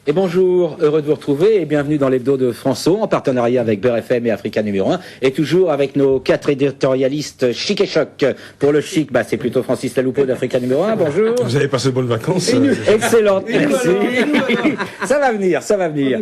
Et bonjour, heureux de vous retrouver et bienvenue dans l'hebdo de François en partenariat avec Beurre FM et Africa numéro 1 et toujours avec nos 4 éditorialistes chic et choc. Pour le chic, c'est plutôt Francis Laloupeau d'Africa numéro 1, bonjour. Vous avez passé de bonnes vacances. Excellente, merci. Ça va venir.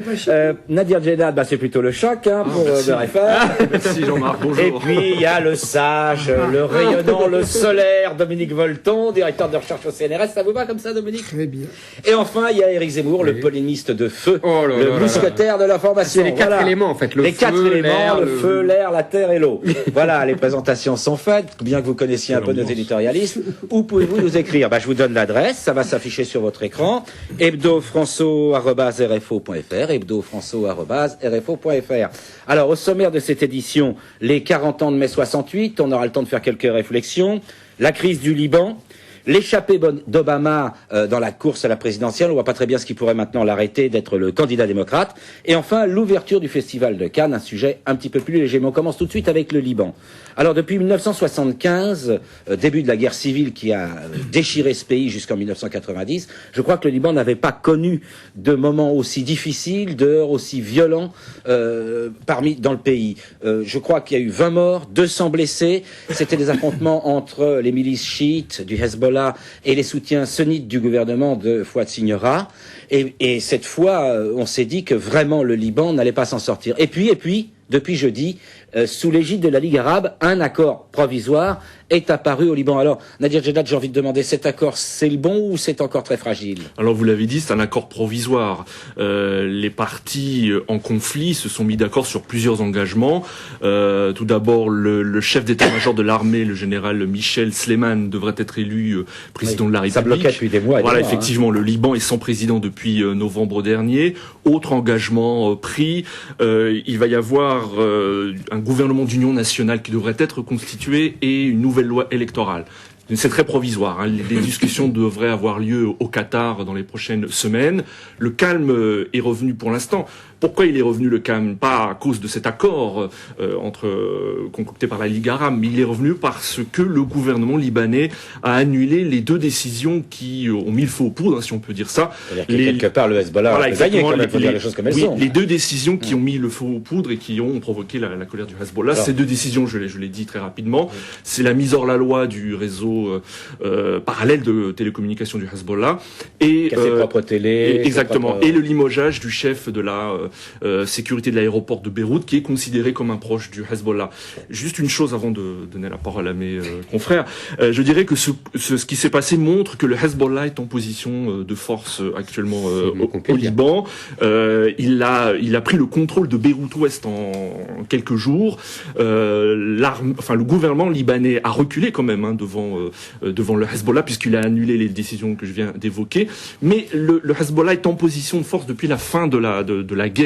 Nadir Djenad, c'est plutôt le choc pour Beurre FM. Merci Jean-Marc, bonjour. Et puis il y a le sage, le rayonnant, le solaire, Dominique Volton, directeur de recherche au CNRS. Ça vous va comme ça, Dominique? Très bien. Et enfin, il y a Éric Zemmour, le polémiste de feu, le mousquetaire de l'information. C'est les 4 éléments en fait. Les 4 éléments, le feu, l'air, la terre et l'eau. Voilà, les présentations sont faites. Bien que vous connaissiez un peu nos éditorialistes, où pouvez-vous nous écrire? Je vous donne l'adresse, ça va s'afficher sur votre écran. hebdofranço@rfo.fr, hebdofranço@rfo.fr. Alors, au sommaire de cette édition, les 40 ans de mai 68, on aura le temps de faire quelques réflexions. La crise du Liban. L'échappée d'Obama dans la course à la présidentielle, on voit pas très bien ce qui pourrait maintenant l'arrêter d'être le candidat démocrate. Et enfin, l'ouverture du Festival de Cannes, un sujet un petit peu plus léger. Mais on commence tout de suite avec le Liban. Alors depuis 1975, début de la guerre civile qui a déchiré ce pays jusqu'en 1990, je crois que le Liban n'avait pas connu de moments aussi difficiles, d'heures aussi violents dans le pays. Je crois qu'il y a eu 20 morts, 200 blessés. C'était des affrontements entre les milices chiites du Hezbollah et les soutiens sunnites du gouvernement de Fouad Signorat. Et cette fois, on s'est dit que vraiment le Liban n'allait pas s'en sortir. Et puis, depuis jeudi, sous l'égide de la Ligue arabe, un accord provisoire est apparu au Liban. Alors, Nadir Djenad, j'ai envie de demander, cet accord, c'est le bon ou c'est encore très fragile? Alors, vous l'avez dit, c'est un accord provisoire. Les partis en conflit se sont mis d'accord sur plusieurs engagements. Tout d'abord, le chef d'état-major de l'armée, le général Michel Sleiman, devrait être élu président de la République. Ça bloquait depuis des mois. Voilà, effectivement, le Liban est sans président depuis novembre dernier. Autre engagement pris, il va y avoir un gouvernement d'union nationale qui devrait être constitué et une nouvelle loi électorale. C'est très provisoire. Les discussions devraient avoir lieu au Qatar dans les prochaines semaines. Le calme est revenu pour l'instant. Pourquoi il est revenu le calme? Pas à cause de cet accord concocté par la Ligue arabe, mais il est revenu parce que le gouvernement libanais a annulé les 2 décisions qui ont mis le feu aux poudres, si on peut dire ça. Quelque part, le Hezbollah a gagné quand même, faut dire les choses comme elles sont. Les 2 décisions qui ont mis le feu aux poudres et qui ont provoqué la colère du Hezbollah. Ces 2 décisions, je l'ai dit très rapidement, c'est la mise hors la loi du réseau parallèle de télécommunications du Hezbollah et ses propres télés, exactement, et le limogeage du chef de la sécurité de l'aéroport de Beyrouth, qui est considéré comme un proche du Hezbollah. Juste une chose avant de donner la parole à mes confrères, je dirais que ce qui s'est passé montre que le Hezbollah est en position de force actuellement au Liban. Il a pris le contrôle de Beyrouth-Ouest en quelques jours. Le gouvernement libanais a reculé quand même devant le Hezbollah, puisqu'il a annulé les décisions que je viens d'évoquer. Mais le Hezbollah est en position de force depuis la fin de la guerre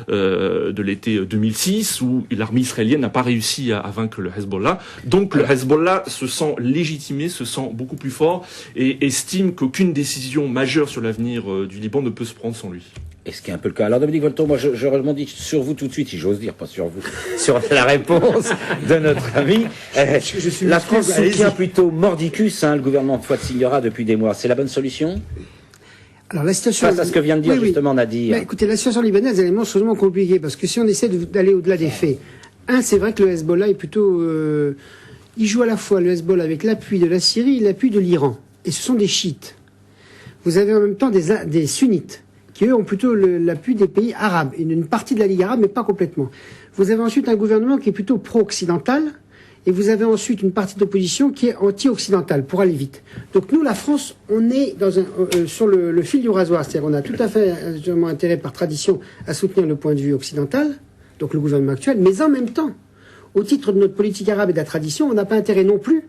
de l'été 2006, où l'armée israélienne n'a pas réussi à vaincre le Hezbollah. Donc le Hezbollah se sent légitimé, se sent beaucoup plus fort et estime qu'aucune décision majeure sur l'avenir du Liban ne peut se prendre sans lui. Et ce qui est un peu le cas. Alors Dominique Volton, moi je rebondis sur vous tout de suite, si j'ose dire, pas sur vous, sur la réponse de notre ami. La France soutient plutôt mordicus le gouvernement de Fouad Signorat depuis des mois. C'est la bonne solution? Alors, la situation... Face à ce que vient de dire justement Nadir. Écoutez, la situation libanaise, elle est monstrueusement compliquée, parce que si on essaie d'aller au-delà des faits, c'est vrai que le Hezbollah est plutôt... il joue à la fois le Hezbollah avec l'appui de la Syrie et l'appui de l'Iran. Et ce sont des chiites. Vous avez en même temps des sunnites, qui eux ont plutôt l'appui des pays arabes, une partie de la Ligue arabe, mais pas complètement. Vous avez ensuite un gouvernement qui est plutôt pro-occidental, et vous avez ensuite une partie d'opposition qui est anti-occidentale, pour aller vite. Donc nous, la France, on est sur le fil du rasoir. C'est-à-dire on a tout à fait intérêt par tradition à soutenir le point de vue occidental, donc le gouvernement actuel, mais en même temps, au titre de notre politique arabe et de la tradition, on n'a pas intérêt non plus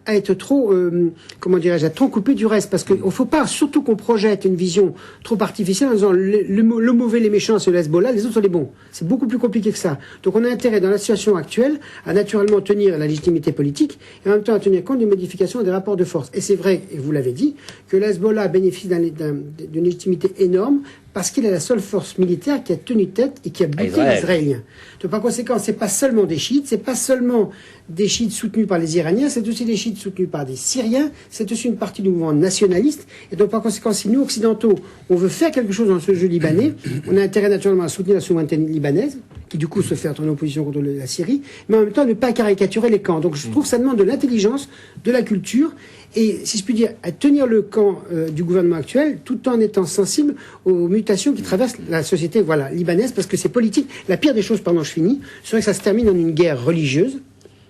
à être trop, à trop coupé du reste. Parce qu'il ne faut pas, surtout qu'on projette une vision trop artificielle en disant le mauvais, les méchants, c'est le Hezbollah, les autres sont les bons. C'est beaucoup plus compliqué que ça. Donc on a intérêt, dans la situation actuelle, à naturellement tenir la légitimité politique et en même temps à tenir compte des modifications des rapports de force. Et c'est vrai, et vous l'avez dit, que le Hezbollah bénéficie d'une légitimité énorme parce qu'il est la seule force militaire qui a tenu tête et qui a buté les Israéliens. Donc par conséquent, c'est pas seulement des chiites, c'est pas seulement des chiites soutenus par les Iraniens, c'est aussi des chiites soutenus par des Syriens, c'est aussi une partie du mouvement nationaliste. Et donc par conséquent, si nous, occidentaux, on veut faire quelque chose dans ce jeu libanais, on a intérêt naturellement à soutenir la souveraineté libanaise, qui du coup se fait en opposition contre la Syrie, mais en même temps ne pas caricaturer les camps. Donc je trouve que ça demande de l'intelligence, de la culture, et si je puis dire, à tenir le camp du gouvernement actuel, tout en étant sensible aux mutations qui traversent la société libanaise, parce que c'est politique. La pire des choses, pardon, je finis, serait que ça se termine en une guerre religieuse,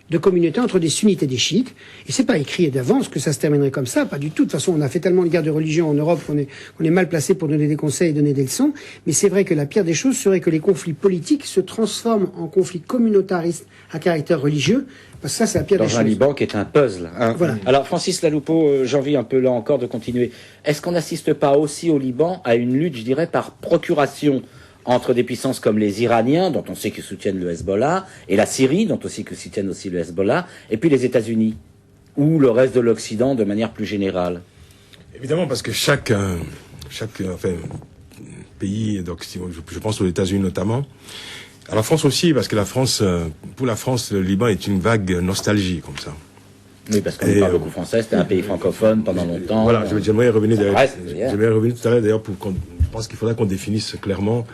de communauté entre des sunnites et des chiites. Et c'est pas écrit d'avance que ça se terminerait comme ça, pas du tout. De toute façon, on a fait tellement de guerres de religion en Europe qu'on est mal placé pour donner des conseils et donner des leçons. Mais c'est vrai que la pire des choses serait que les conflits politiques se transforment en conflits communautaristes à caractère religieux. Parce que ça, c'est la pire des choses. Dans un Liban qui est un puzzle. Hein. Voilà. Alors, Francis Laloupeau, j'ai envie un peu là encore de continuer. Est-ce qu'on n'assiste pas aussi au Liban à une lutte, je dirais, par procuration entre des puissances comme les Iraniens, dont on sait qu'ils soutiennent le Hezbollah, et la Syrie, dont on sait qu'ils soutiennent aussi le Hezbollah, et puis les États-Unis, ou le reste de l'Occident de manière plus générale? Évidemment, parce que chaque pays, donc je pense aux États-Unis notamment, à la France aussi, parce que pour la France, le Liban est une vague nostalgie comme ça. Oui, parce qu'on parle beaucoup français, c'était un pays francophone pendant longtemps. Voilà, j'aimerais revenir tout à l'heure d'ailleurs je pense qu'il faudra qu'on définisse clairement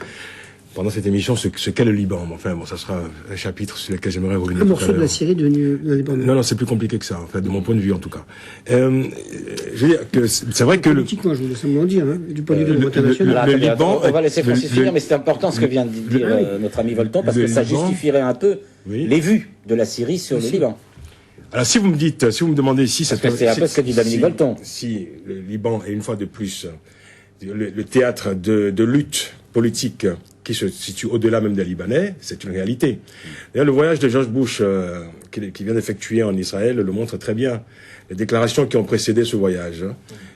pendant cette émission ce qu'est le Liban. Enfin bon, ça sera un chapitre sur lequel j'aimerais revenir. Un morceau de la Syrie devenu le Liban. Non, c'est plus compliqué que ça, en fait, de mon point de vue en tout cas. Je veux dire que c'est vrai que politiquement, je voulais simplement dire, du point de vue de l'international. Le Liban, on va laisser Francis finir, mais c'est important ce que vient de dire notre ami Volton, parce que ça justifierait un peu les vues de la Syrie sur le Liban. Alors si vous me demandez si c'est un peu ce que dit Dominique Volton. Si le Liban est une fois de plus le théâtre de lutte politique qui se situe au-delà même des Libanais, c'est une réalité. D'ailleurs, le voyage de George Bush qui vient d'effectuer en Israël le montre très bien. Les déclarations qui ont précédé ce voyage,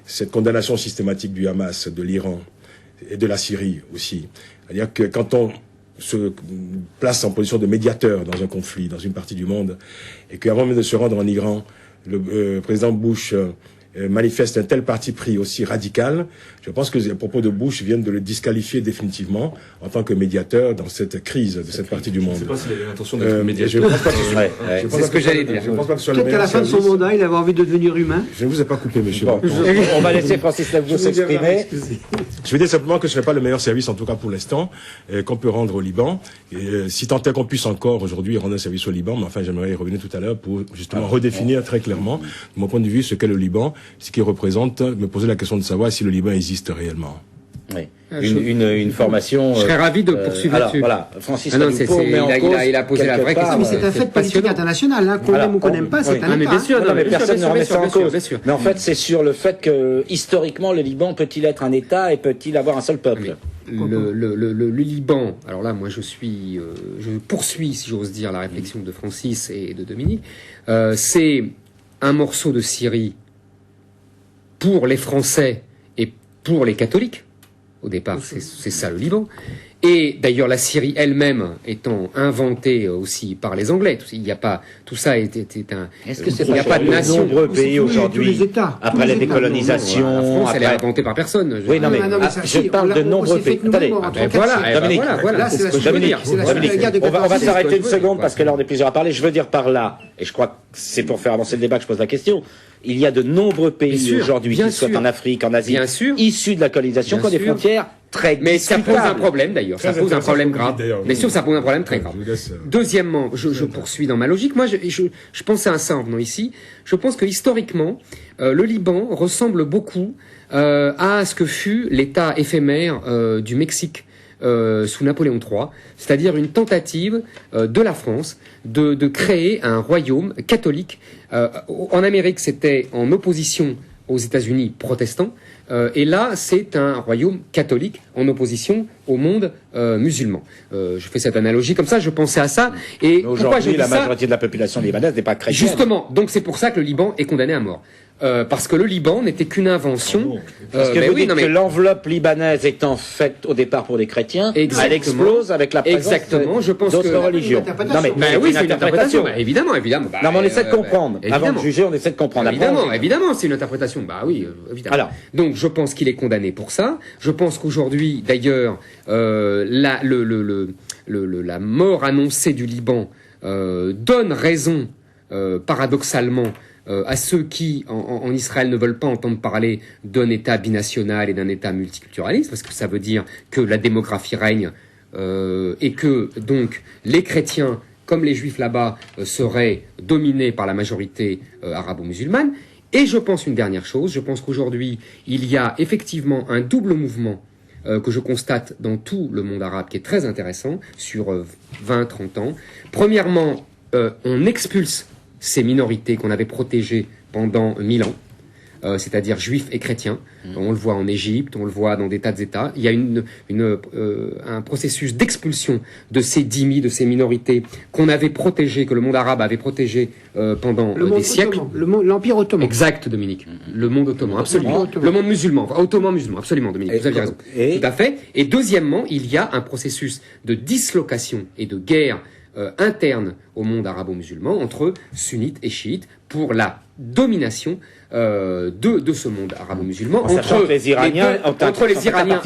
cette condamnation systématique du Hamas, de l'Iran et de la Syrie aussi. C'est-à-dire que quand on se place en position de médiateur dans un conflit, dans une partie du monde, et qu'avant même de se rendre en Iran, le président Bush manifeste un tel parti pris aussi radical, je pense que les propos de Bush viennent de le disqualifier définitivement en tant que médiateur dans cette crise de cette partie du monde. Je ne sais pas s'il avait l'intention d'être médiateur. Je pense pas que c'est ce que j'allais dire. Peut-être qu'à la fin de son mandat, il avait envie de devenir humain. Je ne vous ai pas coupé, monsieur. Bon, on va laisser Francis Laloupeau s'exprimer. Je veux dire simplement que ce n'est pas le meilleur service, en tout cas pour l'instant, qu'on peut rendre au Liban. Si tant est qu'on puisse encore aujourd'hui rendre un service au Liban, mais enfin j'aimerais y revenir tout à l'heure pour justement redéfinir très clairement, de mon point de vue, ce qu'est le Liban, ce qu'il représente, me poser la question de savoir si le Liban existe réellement. Oui. Une formation. Je serais ravi de poursuivre là-dessus. Voilà, Francis Laloupeau met en cause. Il a posé la vraie question. Mais c'est un fait politique international, hein, qu'on aime ou qu'on n'aime pas, c'est un mais bien sûr, mais personne ne remet ça en cause. Mais en fait, c'est sur le fait que, historiquement, le Liban peut-il être un État et peut-il avoir un seul peuple? Le Liban, alors là, moi je poursuis, si j'ose dire, la réflexion de Francis et de Dominique, c'est un morceau de Syrie pour les Français et pour les catholiques. Au départ, c'est ça le Liban. Et d'ailleurs, la Syrie elle-même étant inventée aussi par les Anglais. Il n'y a pas, tout ça était un. Est-ce que c'est il n'y a pas de nation. Nombreux pays aujourd'hui, après la décolonisation, la France, elle est inventée par personne. Oui, non, mais je parle de nombreux pays. Attendez, voilà. Dominique, on va s'arrêter une seconde parce que là on est plusieurs à parler. Je veux dire par là, et je crois que c'est pour faire avancer le débat que je pose la question. Il y a de nombreux pays aujourd'hui, qui soient en Afrique, en Asie, issus de la colonisation, qui ont des frontières très mais ça pose un problème d'ailleurs, ça pose un problème grave. Bien sûr, ça pose un problème très grave. Deuxièmement, je poursuis dans ma logique. Moi, je pensais à ça en venant ici. Je pense que historiquement, le Liban ressemble beaucoup à ce que fut l'État éphémère du Mexique. Sous Napoléon III, c'est-à-dire une tentative de la France de créer un royaume catholique. En Amérique, c'était en opposition aux États-Unis protestants, et là, c'est un royaume catholique en opposition au monde musulman. Je fais cette analogie comme ça, je pensais à ça. Et aujourd'hui, la majorité de la population libanaise n'est pas chrétienne. Justement, donc c'est pour ça que le Liban est condamné à mort. parce que le Liban n'était qu'une invention. Parce que vous dites que l'enveloppe libanaise étant faite au départ pour des chrétiens, elle explose avec la présence d'autres religions. Non mais oui, c'est une interprétation. Évidemment. Non mais on essaie de comprendre. Avant de juger, on essaie de comprendre. Évidemment, c'est une interprétation. Bah oui, évidemment. Alors, donc je pense qu'il est condamné pour ça. Je pense qu'aujourd'hui, d'ailleurs, la mort annoncée du Liban donne raison, paradoxalement, à ceux qui, en Israël, ne veulent pas entendre parler d'un État binational et d'un État multiculturaliste, parce que ça veut dire que la démographie règne et que, donc, les chrétiens, comme les juifs là-bas, seraient dominés par la majorité arabo-musulmane. Et je pense une dernière chose, je pense qu'aujourd'hui, il y a effectivement un double mouvement que je constate dans tout le monde arabe, qui est très intéressant, sur 20-30 ans. Premièrement, on expulse ces minorités qu'on avait protégées pendant 1000 ans, c'est-à-dire juifs et chrétiens. On le voit en Égypte, on le voit dans des tas d'États. Il y a un processus d'expulsion de ces dhimmis, de ces minorités qu'on avait protégées, que le monde arabe avait protégées pendant des siècles. L'Empire ottoman. Exact, Dominique. Le monde ottoman, absolument. Le monde musulman, ottoman-musulman, absolument, Dominique. Vous avez raison. Tout à fait. Et deuxièmement, il y a un processus de dislocation et de guerre interne au monde arabo-musulman entre sunnites et chiites pour la domination de ce monde arabo-musulman entre les Iraniens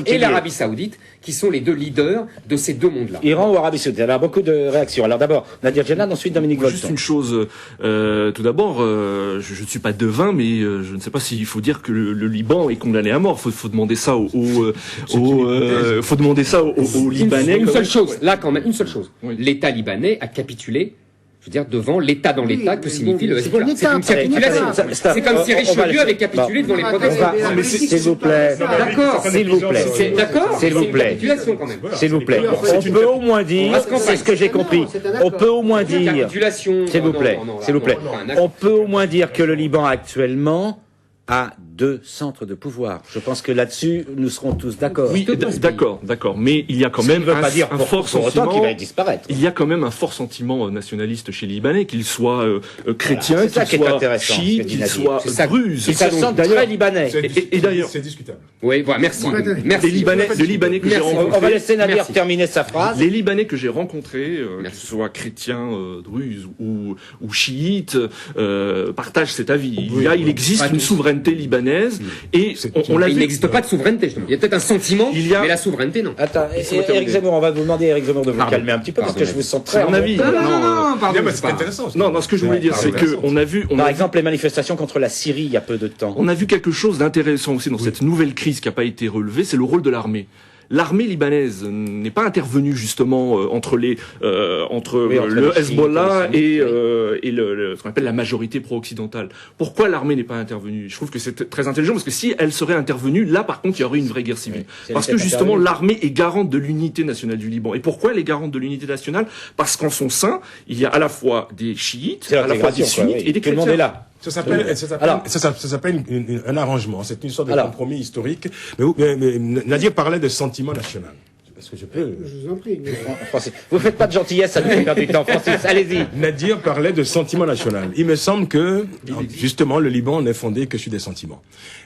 et l'Arabie Saoudite, qui sont les deux leaders de ces deux mondes-là. Iran ou Arabie Saoudite. Alors beaucoup de réactions. Alors d'abord Nadir Djenad, ensuite Dominique Volton. Juste une chose. Tout d'abord, je ne suis pas devin, mais je ne sais pas s'il faut dire que le Liban est condamné à mort. Faut demander ça aux Libanais. Une seule chose. Là, quand même, une seule chose. Oui. L'État libanais a capitulé. Je veux dire, devant l'État dans l'État que signifie le Hezbollah. C'est une capitulation. C'est comme si Richelieu avait capitulé devant les protestants. S'il vous plaît. D'accord. S'il vous plaît. D'accord. S'il vous plaît. S'il vous plaît. On peut au moins dire, c'est ce que j'ai compris. On peut au moins dire, s'il vous plaît. S'il vous plaît. On peut au moins dire que le Liban actuellement a deux centres de pouvoir. Je pense que là-dessus, nous serons tous d'accord. Oui, d'accord. Mais il y a quand même un fort sentiment qui va disparaître. Il y a quand même un fort sentiment nationaliste chez les Libanais, qu'ils soient chrétiens, qu'ils soient chiites, qu'ils soient druzes. Ils se sentent très libanais. Et d'ailleurs, c'est discutable. Oui, voilà, merci. Les Libanais que j'ai rencontrés. On va laisser Nadir terminer sa phrase. Les Libanais que j'ai rencontrés, que ce soit chrétiens, druzes ou chiites, partagent cet avis. Il existe une souveraineté libanaise et on l'a vu. Il n'existe pas de souveraineté. Il y a peut-être un sentiment, mais la souveraineté non. Attends, Éric Zemmour, on va vous demander, Éric Zemmour, de vous calmer un petit peu parce que je vous sens très. Mon avis. Non, pardon. C'est intéressant. Non, ce que je voulais dire, c'est que on a vu. Par exemple, les manifestations contre la Syrie il y a peu de temps. On a vu quelque chose d'intéressant aussi dans cette nouvelle crise qui n'a pas été relevée, c'est le rôle de l'armée. L'armée libanaise n'est pas intervenue justement entre le Hezbollah et ce qu'on appelle la majorité pro-occidentale. Pourquoi l'armée n'est pas intervenue? Je trouve que c'est très intelligent parce que si elle serait intervenue, là par contre il y aurait une vraie guerre civile. Parce que justement l'armée est garante de l'unité nationale du Liban. Et pourquoi elle est garante de l'unité nationale? Parce qu'en son sein, il y a à la fois des chiites, à la fois des sunnites et des chrétiens. Tout le monde est là. Ça s'appelle un arrangement. C'est une sorte de compromis historique. Mais Nadir parlait de sentiment national. Est-ce que je peux? Je vous en prie. Francis, vous faites pas de gentillesse, ça nous fait perdre du temps. Francis, allez-y. Nadir parlait de sentiment national. Il me semble que, justement, le Liban n'est fondé que sur des sentiments.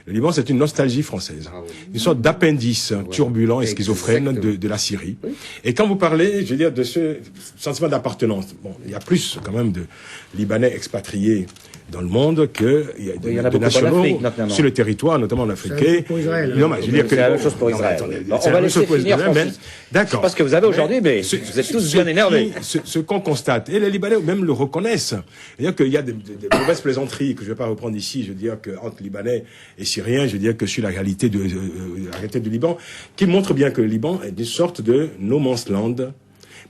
Le Liban, c'est une nostalgie française. Une sorte d'appendice turbulent et schizophrène de la Syrie. Oui. Et quand vous parlez, je veux dire, de ce sentiment d'appartenance, bon, il y a plus, quand même, de Libanais expatriés dans le monde il y a de nationaux sur le territoire, notamment en Afrique. Pour Israël. Non, mais je veux dire que c'est la même chose pour Israël. On va laisser finir Francis. D'accord. Je sais pas ce que vous avez aujourd'hui, mais vous êtes tous bien énervés. Ce qu'on constate, et les Libanais même le reconnaissent, c'est-à-dire qu'il y a des mauvaises plaisanteries que je ne vais pas reprendre ici, je veux dire qu'entre Libanais et Syriens, je veux dire que sur la réalité du Liban, qui montre bien que le Liban est une sorte de no man's land,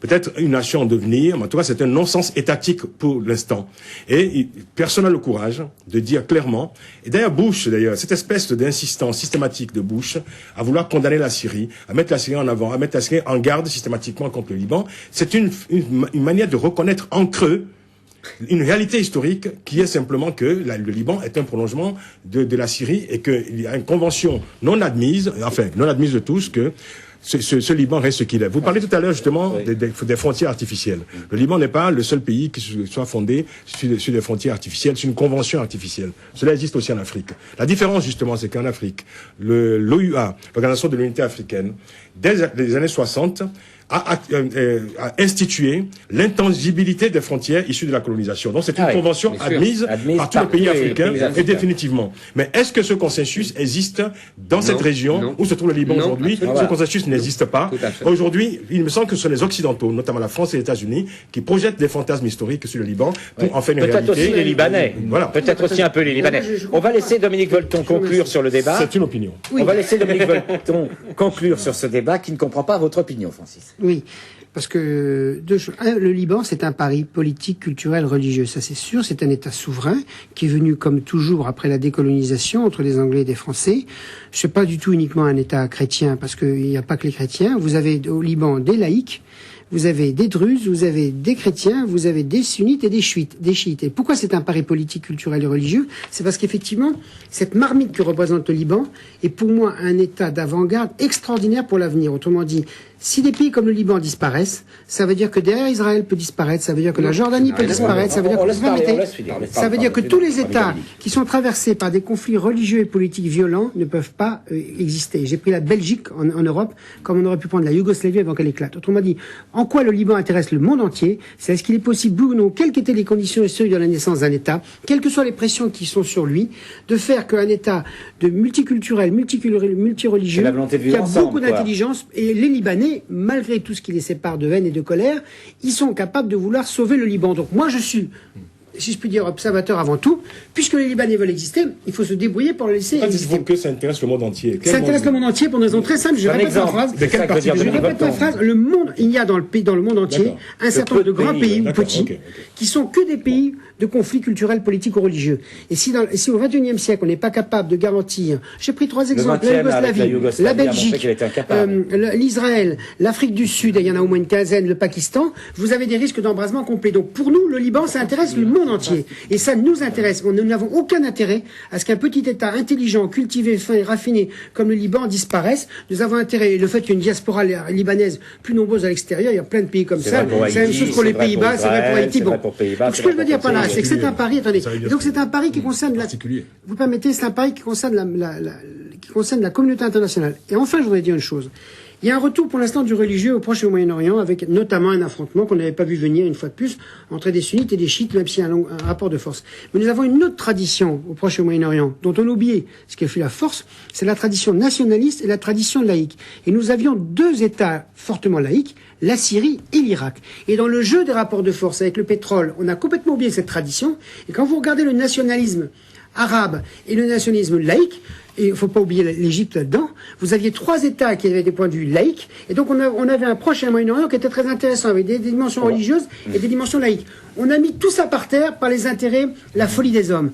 peut-être une nation en devenir, mais en tout cas c'est un non-sens étatique pour l'instant. Et personne n'a le courage de dire clairement, et d'ailleurs Bush, cette espèce d'insistance systématique de Bush à vouloir condamner la Syrie, à mettre la Syrie en avant, à mettre la Syrie en garde systématiquement contre le Liban, c'est une manière de reconnaître en creux une réalité historique qui est simplement que le Liban est un prolongement de la Syrie et qu'il y a une convention non admise de tous que ce Liban reste ce qu'il est. Vous parlez tout à l'heure justement des frontières artificielles. Le Liban n'est pas le seul pays qui soit fondé sur des frontières artificielles, sur une convention artificielle. Cela existe aussi en Afrique. La différence justement, c'est qu'en Afrique, l'OUA, l'Organisation de l'Unité africaine, dès les années 60, a institué l'intangibilité des frontières issues de la colonisation. Donc c'est une convention admise par tous les pays africains et définitivement. Mais est-ce que ce consensus existe dans cette région où se trouve le Liban aujourd'hui? Ce consensus n'existe pas. Aujourd'hui, il me semble que ce sont les Occidentaux, notamment la France et les États-Unis, qui projettent des fantasmes historiques sur le Liban pour en faire une réalité. Peut-être aussi les Libanais. Voilà. Peut-être aussi un peu les Libanais. On va laisser Dominique Volton conclure sur le débat. C'est une opinion. On va laisser Dominique Volton conclure sur ce débat qui ne comprend pas votre opinion, Francis. Oui, parce que le Liban, c'est un pari politique, culturel, religieux. Ça, c'est sûr. C'est un État souverain qui est venu, comme toujours, après la décolonisation entre les Anglais et les Français. C'est pas du tout uniquement un État chrétien, parce qu'il n'y a pas que les chrétiens. Vous avez au Liban des laïcs, vous avez des druzes, vous avez des chrétiens, vous avez des sunnites et des chiites. Et pourquoi c'est un pari politique, culturel et religieux? C'est parce qu'effectivement, cette marmite que représente le Liban est pour moi un État d'avant-garde extraordinaire pour l'avenir. Autrement dit, si des pays comme le Liban disparaissent, ça veut dire que derrière Israël peut disparaître, ça veut dire que la Jordanie peut disparaître, ça veut dire que ça veut dire que tous les États qui sont traversés par des conflits religieux et politiques violents ne peuvent pas exister. J'ai pris la Belgique en Europe, comme on aurait pu prendre la Yougoslavie avant qu'elle éclate. Autrement dit, en quoi le Liban intéresse le monde entier, c'est est-ce qu'il est possible ou non, quelles qu'étaient les conditions historiques de la naissance d'un État, quelles que soient les pressions qui sont sur lui, de faire qu'un État de multiculturel, multireligieux, qui a beaucoup d'intelligence, et les Libanais, malgré tout ce qui les sépare de haine et de colère, ils sont capables de vouloir sauver le Liban. Donc moi je suis, si je puis dire, observateur avant tout. Puisque les Libanais veulent exister, il faut se débrouiller pour le laisser exister. Il faut que ça intéresse le monde entier. Ça intéresse le monde entier pour une raison très simple. Je répète la phrase. Le monde, il y a dans le monde entier un certain nombre de grands pays ou petits qui sont que des pays de conflits culturels, politiques ou religieux. Et si au XXIe siècle, on n'est pas capable de garantir, j'ai pris 3 exemples, la Yougoslavie, la Belgique, l'Israël, l'Afrique du Sud, et il y en a au moins une quinzaine, le Pakistan, vous avez des risques d'embrasement complet. Donc pour nous, le Liban, ça intéresse le monde entier. Et ça nous intéresse. Nous n'avons aucun intérêt à ce qu'un petit État intelligent, cultivé, fin et raffiné comme le Liban disparaisse. Nous avons intérêt, le fait qu'il y ait une diaspora libanaise plus nombreuse à l'extérieur, il y a plein de pays comme ça. C'est la même chose pour les Pays-Bas, c'est vrai pour Haïti. Bon. Donc ce que je veux dire par là, c'est que c'est un pari, attendez. Donc c'est un pari qui concerne vous permettez, c'est un pari qui concerne la communauté internationale. Et enfin, je voudrais dire une chose. Il y a un retour pour l'instant du religieux au Proche et au Moyen-Orient, avec notamment un affrontement qu'on n'avait pas vu venir une fois de plus entre des sunnites et des chiites, même s'il y a un rapport de force. Mais nous avons une autre tradition au Proche et au Moyen-Orient, dont on a oublié ce qui a fait la force, c'est la tradition nationaliste et la tradition laïque. Et nous avions 2 États fortement laïques, la Syrie et l'Irak. Et dans le jeu des rapports de force avec le pétrole, on a complètement oublié cette tradition. Et quand vous regardez le nationalisme arabe et le nationalisme laïque, et il ne faut pas oublier l'Égypte là-dedans, vous aviez 3 États qui avaient des points de vue laïques, et donc on avait un Proche et un Moyen-Orient qui était très intéressant, avec des dimensions religieuses et des dimensions laïques. On a mis tout ça par terre par les intérêts, la folie des hommes.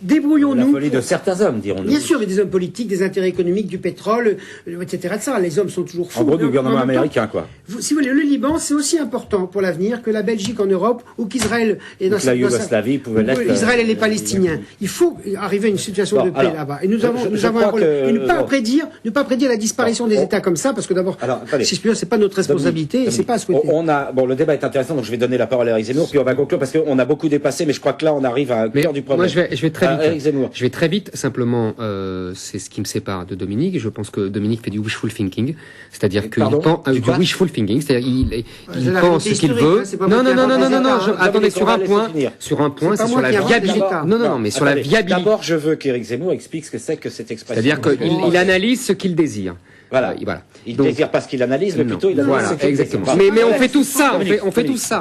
Débrouillons-nous. La folie de certains hommes, dirons-nous. Bien sûr, et des hommes politiques, des intérêts économiques, du pétrole, etc. Les hommes sont toujours fous. En gros, du gouvernement américain, quoi. Si vous voulez, le Liban, c'est aussi important pour l'avenir que la Belgique en Europe ou qu'Israël est dans la Yougoslavie pouvait l'être. Israël et les Palestiniens. Il faut arriver à une situation de paix là-bas. Et nous avons un problème. Et ne pas prédire la disparition des États comme ça, parce que d'abord, si je puis dire, c'est pas notre responsabilité et c'est pas à souhaiter. Le débat est intéressant, donc je vais donner la parole à Éric Zemmour, puis on va conclure parce qu'on a beaucoup dépassé, mais je crois que là, on arrive à cœur du problème. Moi, je vais très vite. Je vais très vite, simplement, c'est ce qui me sépare de Dominique. Je pense que Dominique fait du wishful thinking, c'est-à-dire qu'il pense du wishful thinking, c'est-à-dire il pense ce qu'il veut. Non. Attendez, sur un point, c'est sur la viabilité. Non, mais sur la viabilité. D'abord, je veux qu'Éric Zemmour explique ce que c'est que cette expression. C'est-à-dire qu'il analyse ce qu'il désire. Voilà. Il désire pas ce qu'il analyse, mais plutôt il analyse ce qu'il désire. Exactement. Mais on fait tout ça,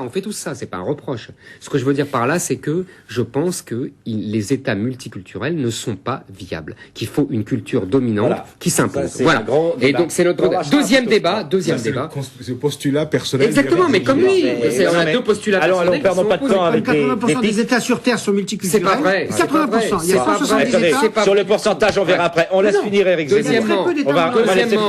on fait tout ça, c'est pas un reproche. Ce que je veux dire par là, c'est que je pense que les États multiculturels ne sont pas viables, qu'il faut une culture dominante qui s'impose. Voilà. Et donc c'est notre deuxième débat. Ce postulat personnel. Exactement, mais comme lui, on a 2 postulats personnels. Alors, perdons pas de temps avec 80% des États sur Terre sont multiculturels. C'est pas vrai. 80%. Il y a 170 États. Sur le pourcentage, on verra après. On laisse finir Éric Zemmour. Deuxièmement,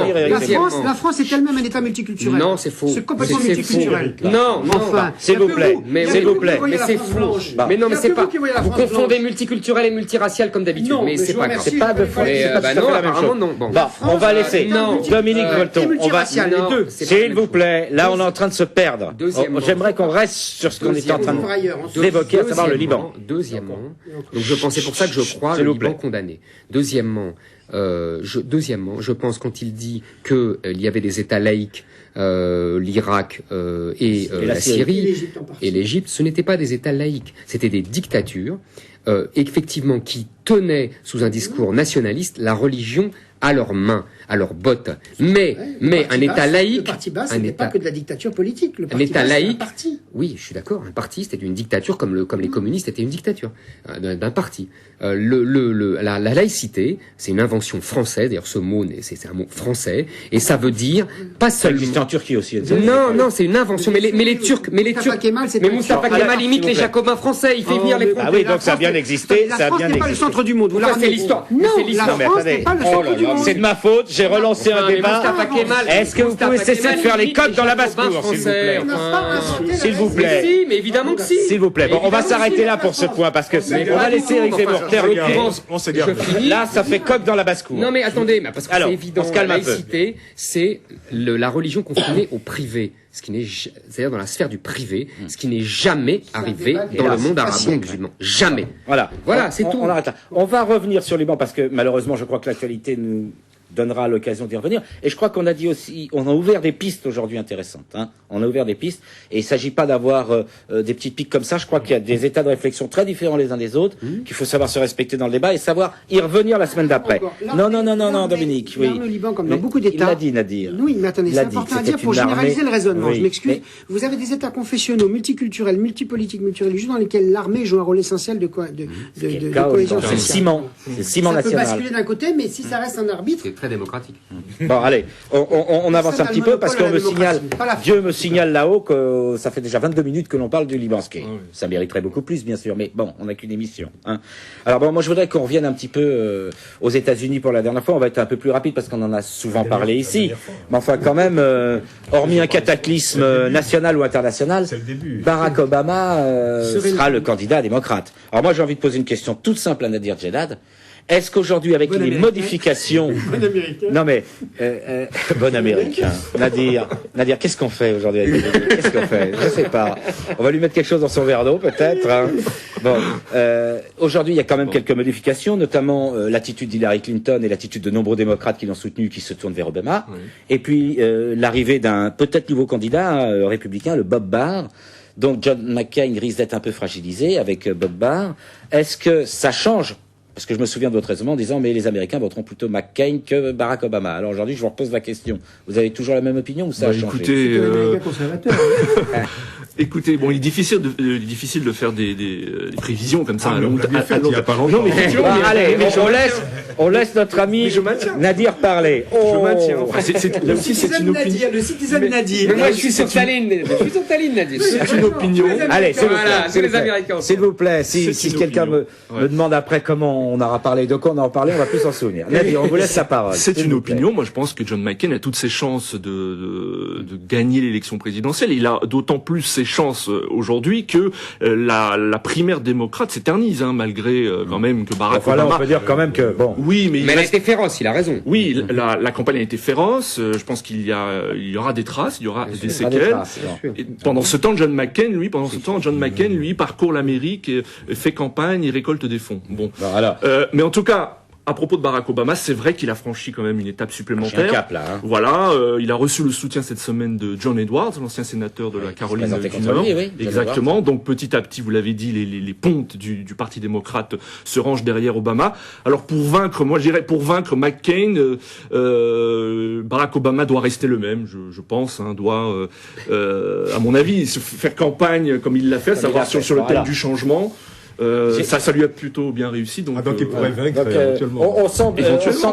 La France est elle-même un État multiculturel. Non, c'est faux. C'est complètement multiculturel. Non, enfin, s'il vous plaît, mais c'est faux. Mais non, mais c'est pas. Vous confondez multiculturel et multiracial comme d'habitude, mais c'est pas grave. C'est pas deux fois. C'est pas tout à fait la même chose. Bon, on va laisser. Dominique Volton, on va. S'il vous plaît, là on est en train de se perdre. J'aimerais qu'on reste sur ce qu'on était en train d'évoquer, à savoir le Liban. Deuxièmement, donc c'est pour ça que je crois le Liban condamné. Deuxièmement, je pense quand il dit que il y avait des États laïcs, l'Irak et la Syrie et l'Égypte, ce n'étaient pas des États laïcs, c'était des dictatures, effectivement, qui tenaient sous un discours nationaliste la religion à leurs mains, à leurs bottes. Mais un État laïque, le parti basse, ce n'est pas que de la dictature politique. Le un État laïque, parti. Oui, je suis d'accord. Un parti, c'était une dictature comme les communistes étaient une dictature d'un parti. La laïcité, c'est une invention française. D'ailleurs, ce mot, c'est un mot français, et ça veut dire pas seulement. Ça existe en Turquie aussi. Non, c'est une invention. Mais les Turcs, mais Moustapha Kemal imite les Jacobins français. Il fait venir les. Ah oui, donc ça a bien existé. La France n'est pas le centre du monde. C'est l'histoire. Non, la France n'est pas le centre du monde. C'est de ma faute, j'ai relancé un débat. Est-ce que vous pouvez cesser de faire les codes dans la basse-cour, s'il vous plaît? S'il vous plaît. Si, mais évidemment que si. S'il vous plaît. Bon, on va s'arrêter là pour ce point, parce que on va laisser Éric Zemmour terminer. Là, ça fait coq dans la basse-cour. Non, mais attendez, parce que c'est évident. La laïcité, c'est la religion confinée au privé. C'est-à-dire dans la sphère du privé, ce qui n'est jamais arrivé dans le monde arabo-musulman. Jamais. Voilà, c'est tout. On arrête là. On va revenir sur Liban parce que malheureusement, je crois que l'actualité nous donnera l'occasion d'y revenir. Et je crois qu'on a dit aussi, on a ouvert des pistes aujourd'hui intéressantes. On a ouvert des pistes et il s'agit pas d'avoir des petites piques comme ça. Je crois qu'il y a des états de réflexion très différents les uns des autres, qu'il faut savoir se respecter dans le débat et savoir y revenir la semaine d'après. Non, Dominique. Oui. Le Liban, comme dans beaucoup d'États. Il l'a dit, Nadir. Oui, mais attendez, c'est important à dire pour généraliser le raisonnement. Je m'excuse. Vous avez des États confessionnaux, multiculturels, multipolitiques, multireligieux, dans lesquels l'armée joue un rôle essentiel de cohésion sociale. C'est le ciment. C'est le ciment national. Ça peut basculer d'un côté, mais si ça reste un arbitre. C'est très démocratique. Bon, allez, on avance un petit peu parce qu'on me signale, Dieu me signale là-haut que ça fait déjà 22 minutes que l'on parle du Liban. Ça mériterait beaucoup plus, bien sûr, mais bon, on n'a qu'une émission. Alors bon, moi je voudrais qu'on revienne un petit peu aux États-Unis pour la dernière fois. On va être un peu plus rapide parce qu'on en a souvent parlé ici. Mais enfin, quand même, hormis un cataclysme national ou international, Barack Obama sera le candidat démocrate. Alors moi j'ai envie de poser une question toute simple à Nadir Djellad. Est-ce qu'aujourd'hui, avec les modifications... Non mais, bon américain. Nadir, qu'est-ce qu'on fait aujourd'hui avec Qu'est-ce qu'on fait? Je sais pas. On va lui mettre quelque chose dans son verre d'eau, peut-être. Bon, aujourd'hui, il y a quand même quelques modifications, notamment l'attitude d'Hillary Clinton et l'attitude de nombreux démocrates qui l'ont soutenu, qui se tournent vers Obama. Oui. Et puis, l'arrivée d'un peut-être nouveau candidat républicain, le Bob Barr. Donc, John McCain risque d'être un peu fragilisé avec Bob Barr. Est-ce que ça change? Parce que je me souviens de votre raisonnement en disant mais les Américains voteront plutôt McCain que Barack Obama. Alors aujourd'hui, je vous repose la question. Vous avez toujours la même opinion ou ça a changé? Écoutez, bon, il est difficile de faire des prévisions comme ça. Il y a pas longtemps. Allez, on laisse notre ami Nadir parler. Je maintiens. C'est une opinion. Le citizen Nadir. Mais moi, je suis sur Staline, Nadir. C'est une opinion. Allez, s'il vous plaît, si quelqu'un me demande après comment on aura parlé, de quoi on en parlé, on va plus s'en souvenir. Nadir, on vous laisse la parole. C'est une opinion. Moi, je pense que John McCain a toutes ses chances de gagner l'élection présidentielle. Il a d'autant plus ses chances aujourd'hui que la primaire démocrate s'éternise, malgré quand même que Barack Obama. On peut dire quand même que bon. Oui, mais elle a été féroce. Il a raison. Oui, la campagne a été féroce. Je pense qu'il y aura des traces, il y aura des séquelles. Pendant ce temps, John McCain, lui, parcourt l'Amérique, fait campagne et récolte des fonds. Bon. Voilà. Mais en tout cas, à propos de Barack Obama, c'est vrai qu'il a franchi quand même une étape supplémentaire. Un cap, là, Voilà, il a reçu le soutien cette semaine de John Edwards, l'ancien sénateur de la Caroline du Nord. Oui, exactement. Donc petit à petit, vous l'avez dit, les pontes du Parti démocrate se rangent derrière Obama. Alors pour vaincre McCain, Barack Obama doit rester le même, je pense, doit, à mon avis, se faire campagne comme il l'a fait, savoir sur le thème du changement. Ça lui a plutôt bien réussi. Donc il pourrait vaincre éventuellement. On semble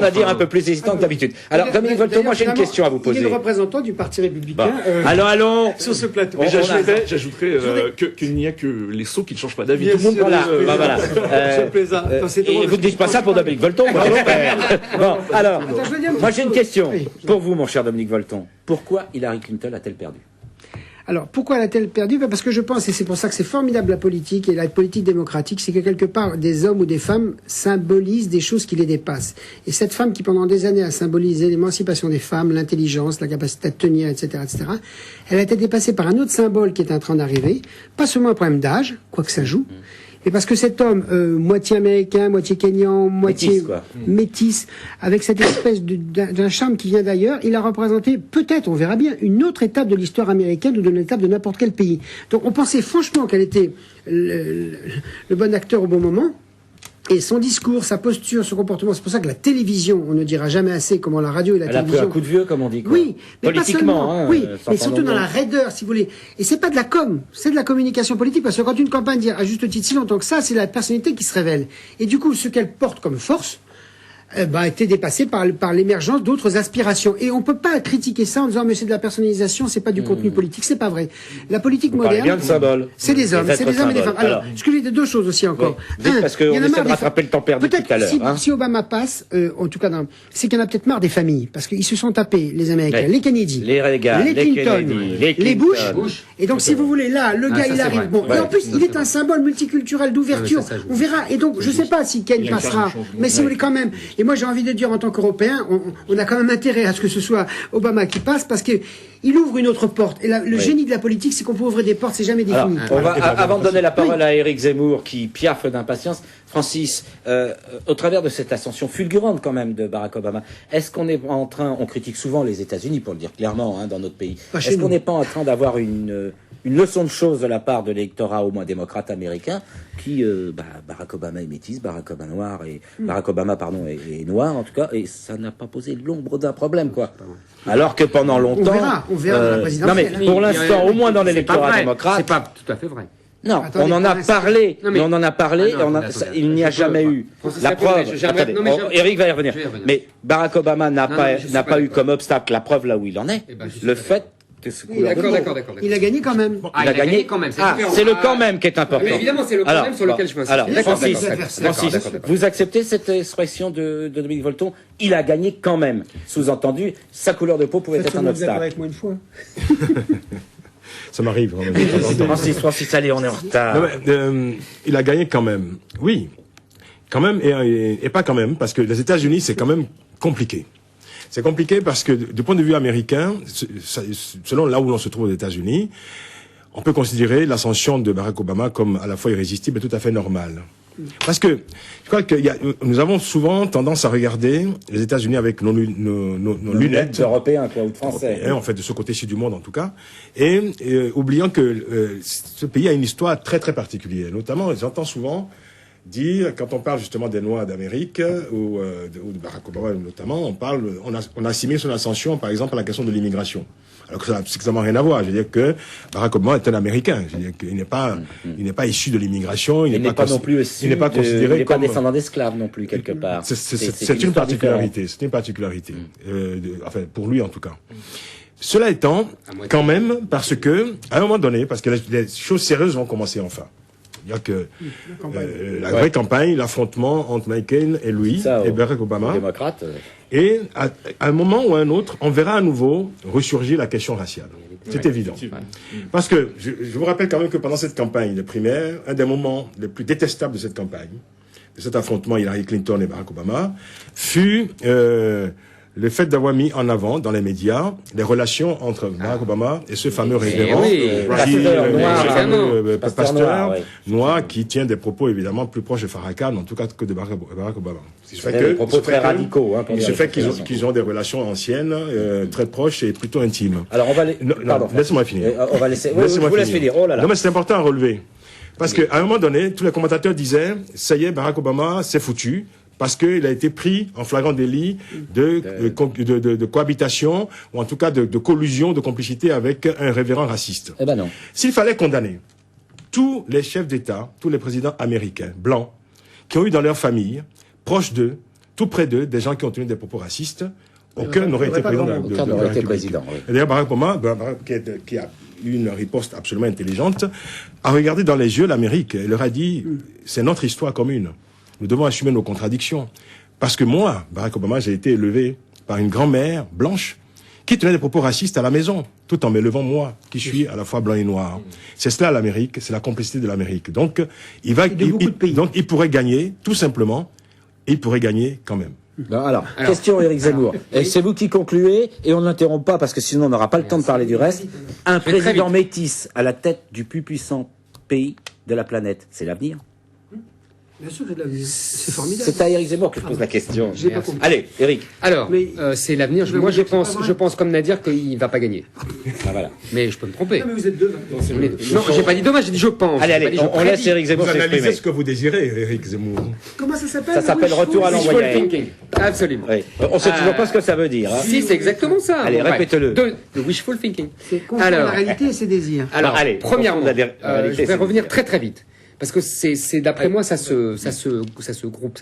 à dire un peu plus hésitant que d'abitude. Alors, Dominique Volton, moi j'ai une question à vous poser. Il est le représentant du Parti républicain allons sur ce plateau. Mais j'ajouterais qu'il n'y a que les sots qui ne changent pas d'avis. Tout le monde, voilà. Et vous ne dites pas ça pour Dominique Volton, moi j'espère. Bon, alors, moi j'ai une question pour vous, mon cher Dominique Volton. Pourquoi Hillary Clinton a-t-elle perdu? Alors, pourquoi l'a-t-elle perdu? Parce que je pense, et c'est pour ça que c'est formidable la politique, et la politique démocratique, c'est que quelque part, des hommes ou des femmes symbolisent des choses qui les dépassent. Et cette femme qui, pendant des années, a symbolisé l'émancipation des femmes, l'intelligence, la capacité de tenir, etc., elle a été dépassée par un autre symbole qui est en train d'arriver. Pas seulement un problème d'âge, quoi que ça joue, mais parce que cet homme, moitié américain, moitié kényan, moitié métis, avec cette espèce d'un charme qui vient d'ailleurs, il a représenté, peut-être, on verra bien, une autre étape de l'histoire américaine ou de l'étape de n'importe quel pays. Donc on pensait franchement qu'elle était le bon acteur au bon moment. Et son discours, sa posture, son comportement, c'est pour ça que la télévision, on ne dira jamais assez comment la radio et la télévision... Elle a pris un coup de vieux, comme on dit, quoi. Oui, mais politiquement, pas seulement, oui, mais surtout dans la raideur, si vous voulez. Et c'est pas de la com, c'est de la communication politique, parce que quand une campagne dit à juste titre si longtemps que ça, c'est la personnalité qui se révèle. Et du coup, ce qu'elle porte comme force, a été dépassé par l'émergence d'autres aspirations. Et on peut pas critiquer ça en disant mais c'est de la personnalisation, c'est pas du contenu politique, c'est pas vrai. La politique moderne, c'est des hommes, c'est des hommes et des femmes. Alors, ce que je vais dire, deux choses aussi encore. Parce qu'on essaie de rattraper le temps perdu tout à l'heure. Si Obama passe, en tout cas, c'est qu'il y en a peut-être marre des familles, parce qu'ils se sont tapés, les Américains, les Kennedy, les Reagan, les Clinton, les Bush. Et donc, si vous voulez, là, le gars, il arrive. Bon, et en plus, il est un symbole multiculturel d'ouverture. On verra. Et donc, je sais pas si Ken passera, mais si vous voulez quand même. Et moi, j'ai envie de dire, en tant qu'Européens, on a quand même intérêt à ce que ce soit Obama qui passe, parce que il ouvre une autre porte. Et le génie de la politique, c'est qu'on peut ouvrir des portes, c'est jamais défini. Avant de donner la parole à Éric Zemmour, qui piaffe d'impatience, Francis, au travers de cette ascension fulgurante quand même de Barack Obama, est-ce qu'on est en train, on critique souvent les États-Unis, pour le dire clairement, dans notre pays, est-ce qu'on n'est pas en train d'avoir une leçon de choses de la part de l'électorat au moins démocrate américain qui Barack Obama est métis, Barack Obama est noir en tout cas, et ça n'a pas posé l'ombre d'un problème, quoi. Alors que pendant longtemps, on verra dans la présidentielle. Non mais pour l'instant, au moins dans l'électorat démocrate, c'est pas tout à fait vrai. Non, on en a parlé, il n'y a jamais eu la preuve. Eric va y revenir. Mais Barack Obama n'a pas eu comme obstacle la preuve là où il en est, le fait. D'accord. Il a gagné quand même. Il a gagné quand même. C'est le quand même qui est important. Mais évidemment, c'est le quand même sur lequel je m'inscris. Alors, Francis, vous acceptez cette expression de Dominique Volton? Il a gagné quand même. Sous-entendu, sa couleur de peau pouvait être un obstacle. Avec moi une fois. Ça m'arrive. Francis, allez, on est en retard. Non, mais, il a gagné quand même. Oui. Quand même et pas quand même, parce que les États-Unis, c'est quand même compliqué. C'est compliqué parce que, du point de vue américain, selon là où l'on se trouve aux États-Unis, on peut considérer l'ascension de Barack Obama comme à la fois irrésistible et tout à fait normale. Parce que je crois que nous avons souvent tendance à regarder les États-Unis avec nos lunettes européens, quoi, ou de français. En fait, de ce côté-ci du monde, en tout cas, et oubliant que ce pays a une histoire très très particulière. Notamment, j'entends souvent dire, quand on parle justement des Noirs d'Amérique ou de Barack Obama notamment, on assimile son ascension, par exemple, à la question de l'immigration. Alors que ça n'a strictement rien à voir. Je veux dire que Barack Obama est un Américain. Je veux dire qu'il n'est pas issu de l'immigration. Il n'est pas non plus il n'est pas considéré il n'est pas comme descendant d'esclaves non plus quelque part. C'est une particularité. C'est une particularité. Enfin, pour lui en tout cas. Cela étant, quand même, parce que à un moment donné, parce que les choses sérieuses vont commencer enfin. C'est-à-dire que la vraie campagne, l'affrontement entre McCain et lui, et Barack Obama. Démocrate. Et à un moment ou à un autre, on verra à nouveau ressurgir la question raciale. C'est évident. Parce que je vous rappelle quand même que pendant cette campagne de primaire, un des moments les plus détestables de cette campagne, de cet affrontement Hillary Clinton et Barack Obama, fut le fait d'avoir mis en avant dans les médias les relations entre Barack Obama et ce fameux révérend, pasteur noir qui tient des propos évidemment plus proches de Farrakhan, en tout cas que de Barack Obama. Il se fait qu'ils ont des relations anciennes, très proches et plutôt intimes. Alors on va laisse-moi finir. On va laisser. Je vous laisse finir. Oh là là. Non mais c'est important à relever. Parce qu'à un moment donné, tous les commentateurs disaient, ça y est, Barack Obama, c'est foutu. Parce qu'il a été pris en flagrant délit de cohabitation, ou en tout cas de collusion, de complicité avec un révérend raciste. Eh ben non. S'il fallait condamner tous les chefs d'État, tous les présidents américains, blancs, qui ont eu dans leur famille, proches d'eux, tout près d'eux, des gens qui ont tenu des propos racistes, aucun n'aurait été président de la République. Et d'ailleurs, Barack Obama, qui a eu une riposte absolument intelligente, a regardé dans les yeux l'Amérique et leur a dit, c'est notre histoire commune. Nous devons assumer nos contradictions. Parce que moi, Barack Obama, j'ai été élevé par une grand-mère blanche qui tenait des propos racistes à la maison, tout en m'élevant moi, qui suis à la fois blanc et noir. C'est cela l'Amérique, c'est la complicité de l'Amérique. Donc, il pourrait gagner, tout simplement, et il pourrait gagner quand même. Non, alors, question Éric Zemmour. Et c'est vous qui concluez, et on n'interrompt pas parce que sinon on n'aura pas le temps de parler du reste. Un président métis à la tête du plus puissant pays de la planète, c'est l'avenir? Bien sûr que c'est formidable. C'est à Éric Zemmour que je pose la question. Allez, Éric. Alors, c'est l'avenir. Moi, je pense comme Nadir qu'il va pas gagner. Ah, voilà. Mais je peux me tromper. Non, mais vous êtes deux. Non, j'ai pas dit dommage, j'ai dit je pense. Allez, on laisse Éric Zemmour s'exprimer. Vous analysez ce que vous désirez, Éric Zemmour. Comment ça s'appelle? Ça s'appelle retour à l'envoyé. Absolument. Oui. On sait toujours pas ce que ça veut dire. Si, c'est exactement ça. Allez, répétez-le. De wishful thinking. C'est confondre la réalité et ses désirs. Alors, allez, premièrement, je vais revenir très très vite. Parce que c'est d'après moi, ça se groupe.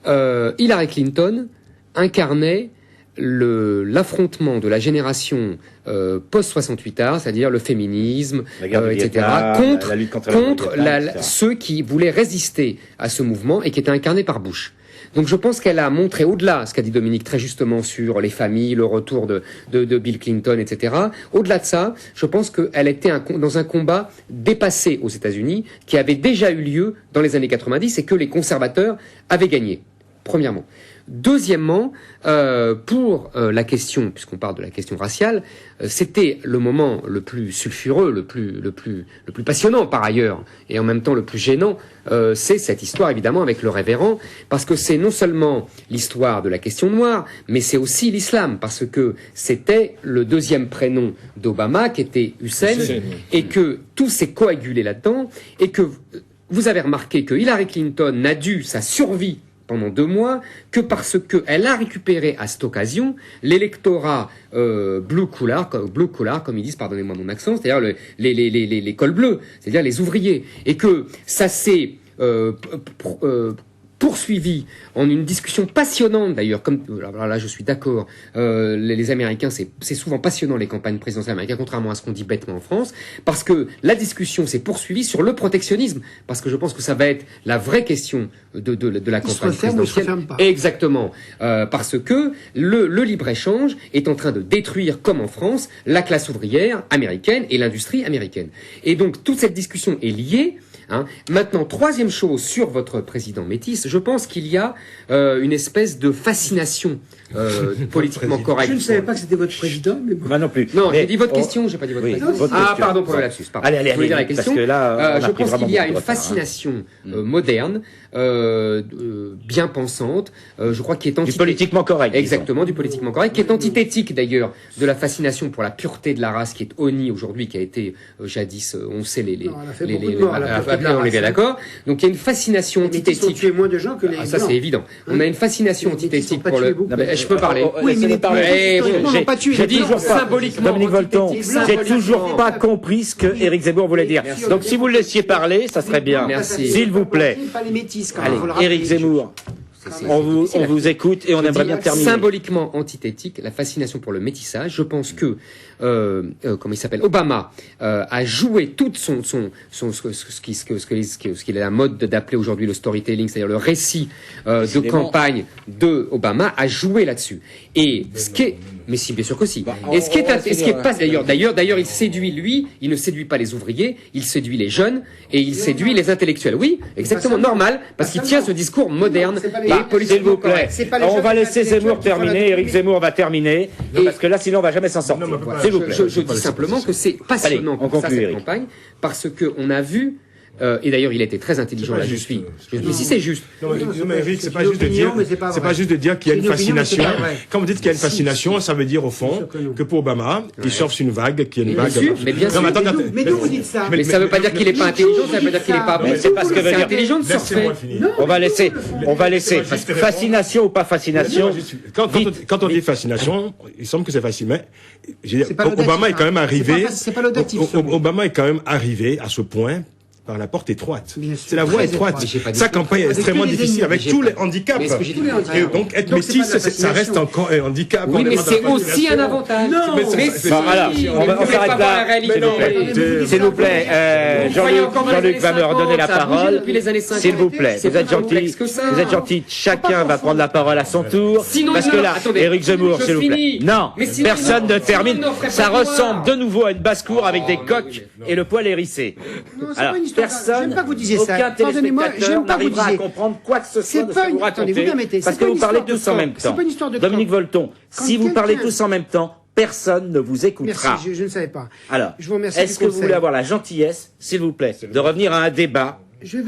Hillary Clinton incarnait l'affrontement de la génération post-68 c'est-à-dire le féminisme, etc., contre ceux qui voulaient résister à ce mouvement et qui étaient incarnés par Bush. Donc je pense qu'elle a montré, au-delà, ce qu'a dit Dominique très justement sur les familles, le retour de Bill Clinton, etc., au-delà de ça, je pense qu'elle était dans un combat dépassé aux États-Unis, qui avait déjà eu lieu dans les années 90 et que les conservateurs avaient gagné, premièrement. Deuxièmement, pour la question, puisqu'on parle de la question raciale, c'était le moment le plus sulfureux, le plus passionnant par ailleurs, et en même temps le plus gênant, c'est cette histoire évidemment avec le révérend, parce que c'est non seulement l'histoire de la question noire, mais c'est aussi l'islam, parce que c'était le deuxième prénom d'Obama qui était Hussein, et que tout s'est coagulé là-dedans, et que vous avez remarqué que Hillary Clinton n'a dû sa survie pendant 2 mois, que parce qu'elle a récupéré à cette occasion l'électorat blue collar, comme ils disent, pardonnez-moi mon accent, c'est-à-dire les cols bleus, c'est-à-dire les ouvriers, et que ça s'est poursuivi en une discussion passionnante d'ailleurs, comme alors là je suis d'accord, les Américains c'est souvent passionnant les campagnes présidentielles américaines, contrairement à ce qu'on dit bêtement en France, parce que la discussion s'est poursuivie sur le protectionnisme, parce que je pense que ça va être la vraie question de la campagne présidentielle. Exactement, parce que le libre-échange est en train de détruire, comme en France, la classe ouvrière américaine et l'industrie américaine. Et donc toute cette discussion est liée. Maintenant, troisième chose sur votre président métis, je pense qu'il y a une espèce de fascination politiquement correcte. Je ne savais pas que c'était votre président, mais bon. Moi non plus. Non, j'ai dit votre question, j'ai pas dit votre président. Pardon pour le lapsus. Allez, dire la question. Parce que là, je pense qu'il y a une fascination moderne, bien pensante, je crois qui est du politiquement correct. Exactement, du politiquement correct, qui est antithétique d'ailleurs de la fascination pour la pureté de la race qui est honnie aujourd'hui, qui a été jadis, on sait on est bien d'accord. Donc il y a une fascination antithétique. Ils ont tué moins de gens que les ça c'est évident. On a une fascination antithétique pour le. Je peux parler. Oui, mais les pas tué. J'ai toujours symboliquement. Dominique Volton, j'ai toujours pas compris ce que Éric Zemmour voulait dire. Donc si vous le laissiez parler, ça serait bien. Merci. S'il vous plaît. Allez, Éric Zemmour. On vous écoute et on aimerait bien terminer. Symboliquement antithétique, la fascination pour le métissage. Je pense que comment il s'appelle, Obama a joué toute ce qu'il est la mode d'appeler aujourd'hui le storytelling, c'est-à-dire le récit de campagne de Obama, a joué là-dessus. Et ce qui est mais si, bien sûr que si. Et ce qui est pas d'ailleurs, il séduit lui, il ne séduit pas les ouvriers, il séduit les jeunes et il séduit les intellectuels. Oui, exactement, normal, parce qu'il tient ce discours moderne et politiquement correct. On va laisser Zemmour terminer, Éric Zemmour va terminer, parce que là, sinon, on va jamais s'en sortir. S'il vous plaît. Je dis simplement que c'est passionnant pour ça, cette campagne, parce que on a vu et d'ailleurs il était très intelligent là, je suis. Mais si c'est juste. Non, mais Eric, c'est pas juste de dire, c'est pas juste de dire qu'il y a une fascination. Quand vous dites qu'il y a une fascination, ça veut dire au fond que pour Obama, il surfe sur une vague, qui est une vague. Mais bien sûr. Mais d'où vous dites ça? Mais ça veut pas dire qu'il est pas intelligent, ça veut pas dire qu'il est pas bon. C'est pas ce que veut C'est dire. intelligent de surfer. On va laisser. Fascination ou pas fascination? Quand on dit fascination, il semble que c'est facile, mais Obama est quand même arrivé. C'est pas l'audatif. Obama est quand même arrivé à ce point par la porte étroite. C'est la voie étroite. Sa campagne est extrêmement difficile avec tous les handicaps. Et donc être métis, ça reste encore un handicap. Oui, mais c'est aussi un avantage. Non, mais voilà, on s'arrête là. S'il vous plaît, Jean-Luc va me redonner la parole. S'il vous plaît, vous êtes gentil. Chacun va prendre la parole à son tour. Parce que là, Éric Zemmour, s'il vous plaît. Non, personne ne termine. Ça ressemble de nouveau à une basse-cour avec des coques et le poil hérissé. Alors, personne, j'aime pas que vous disiez ça. aucun téléspectateur n'arrivera à comprendre quoi que ce soit de ce que vous racontez, parce que vous parlez tous en même temps. Dominique Volton, si vous parlez tous en même temps, personne ne vous écoutera. Merci, je ne savais pas. Alors, je vous remercie. est-ce que vous voulez avoir la gentillesse, s'il vous plaît, de revenir à un débat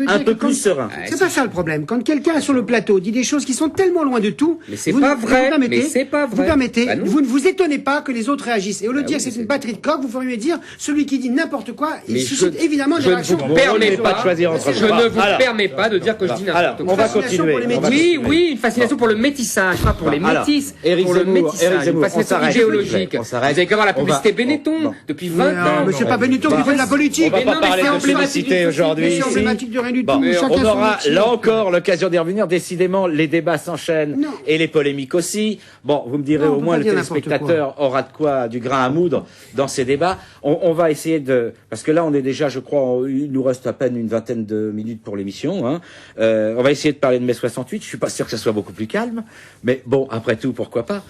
un peu plus serein? C'est pas ça le problème. Quand quelqu'un sur le plateau dit des choses qui sont tellement loin de tout, mais c'est pas vrai. Mais c'est pas vrai. Vous permettez, vous ne vous étonnez pas que les autres réagissent. Et au lieu de dire que c'est une batterie de coq, vous pourriez dire celui qui dit n'importe quoi, il suscite évidemment des réactions. Je ne vous permets pas de choisir entre Je ne vous permets pas de dire que je dis n'importe quoi. On va continuer. Oui, une fascination pour le métissage, pas pour les métis. Pour le métissage, une fascination idéologique. Vous avez qu'à voir la publicité Benetton depuis 20 ans. Mais c'est pas Benetton qui fait de la politique. On va pas parler de publicité aujourd'hui. C'est emblématique de rien du tout. On aura là encore l'occasion d'y revenir. Décidément, les débats s'enchaînent et les polémiques aussi. Bon, vous me direz au moins le téléspectateur aura de quoi, du grain à moudre dans ces débats. On va essayer parce que là on est déjà, je crois, il nous reste à peine une vingtaine de minutes pour l'émission. On va essayer de parler de mai 68. Je suis pas sûr que ça soit beaucoup plus calme, mais bon, après tout, pourquoi pas.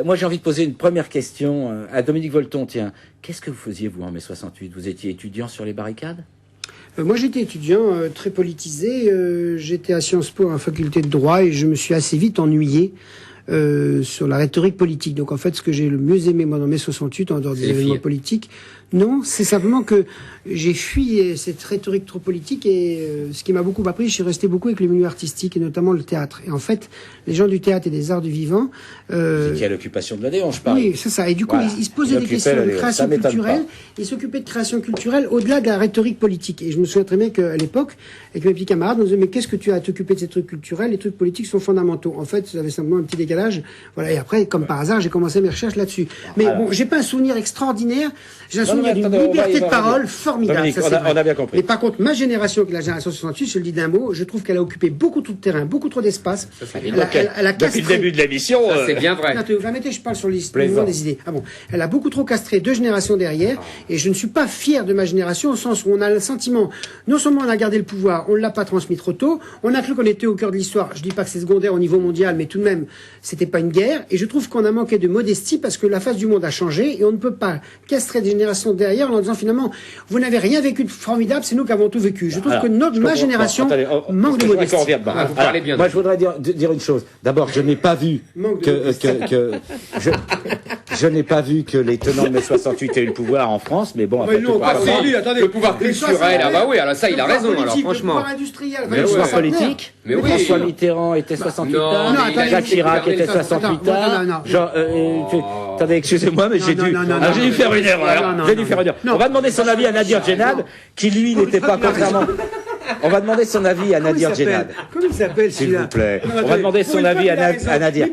Moi, j'ai envie de poser une première question à Dominique Volton. Tiens, qu'est-ce que vous faisiez vous en mai 68? Vous étiez étudiant sur les barricades? Moi, j'étais étudiant très politisé. J'étais à Sciences Po, à la faculté de droit, et je me suis assez vite ennuyé sur la rhétorique politique. Donc, en fait, ce que j'ai le mieux aimé, moi, dans mai 68, en dehors des événements politiques, non, c'est simplement que j'ai fui cette rhétorique trop politique et ce qui m'a beaucoup appris, je suis resté beaucoup avec les milieux artistiques et notamment le théâtre. Et en fait, les gens du théâtre et des arts du vivant... Vous étiez à l'occupation de l'Odéon, je parle. Oui, c'est ça. Et du coup, ils se posaient des questions de création culturelle. Ils s'occupaient de création culturelle au-delà de la rhétorique politique. Et je me souviens très bien qu'à l'époque, avec mes petits camarades, on se disait, mais qu'est-ce que tu as à t'occuper de ces trucs culturels? Les trucs politiques sont fondamentaux. En fait, j'avais simplement un petit décalage. Voilà. Et après, comme par hasard, j'ai commencé mes recherches là-dessus. Mais bon, j'ai pas un souvenir extraordinaire. J'ai un souvenir d'une liberté de parole formidable. Dominique, on a bien compris. Mais par contre, ma génération, qui est la génération 68, je le dis d'un mot, je trouve qu'elle a occupé beaucoup trop de terrain, beaucoup trop d'espace. Elle a castré. Depuis le début de l'émission. C'est bien vrai. Non, vous permettez, je parle sur le mouvement des idées. Ah bon. Elle a beaucoup trop castré 2 générations derrière, et je ne suis pas fier de ma génération au sens où on a le sentiment, non seulement on a gardé le pouvoir, on ne l'a pas transmis trop tôt, on a cru qu'on était au cœur de l'histoire. Je dis pas que c'est secondaire au niveau mondial, mais tout de même, c'était pas une guerre, et je trouve qu'on a manqué de modestie parce que la face du monde a changé, et on ne peut pas castrer des générations derrière en disant finalement, vous n'avez rien vécu de formidable, c'est nous qui avons tout vécu. Je trouve que ma génération manque de modestie. Moi, je voudrais dire une chose. D'abord, je n'ai pas vu je n'ai pas vu que les tenants de mai 68 aient eu le pouvoir en France, mais bon, après le pouvoir culturel, ah bah oui, alors ça, il a raison, alors franchement. Le pouvoir politique, François Mitterrand était 68 ans, Jacques Chirac était 68 ans. Attendez, excusez-moi, mais j'ai dû faire une erreur. On va demander son avis à Nadir Djenad, qui lui n'était pas contrairement. On va demander son avis à Nadir Djenad. Comment il s'appelle, s'il vous plaît? On va demander son avis à Nadir.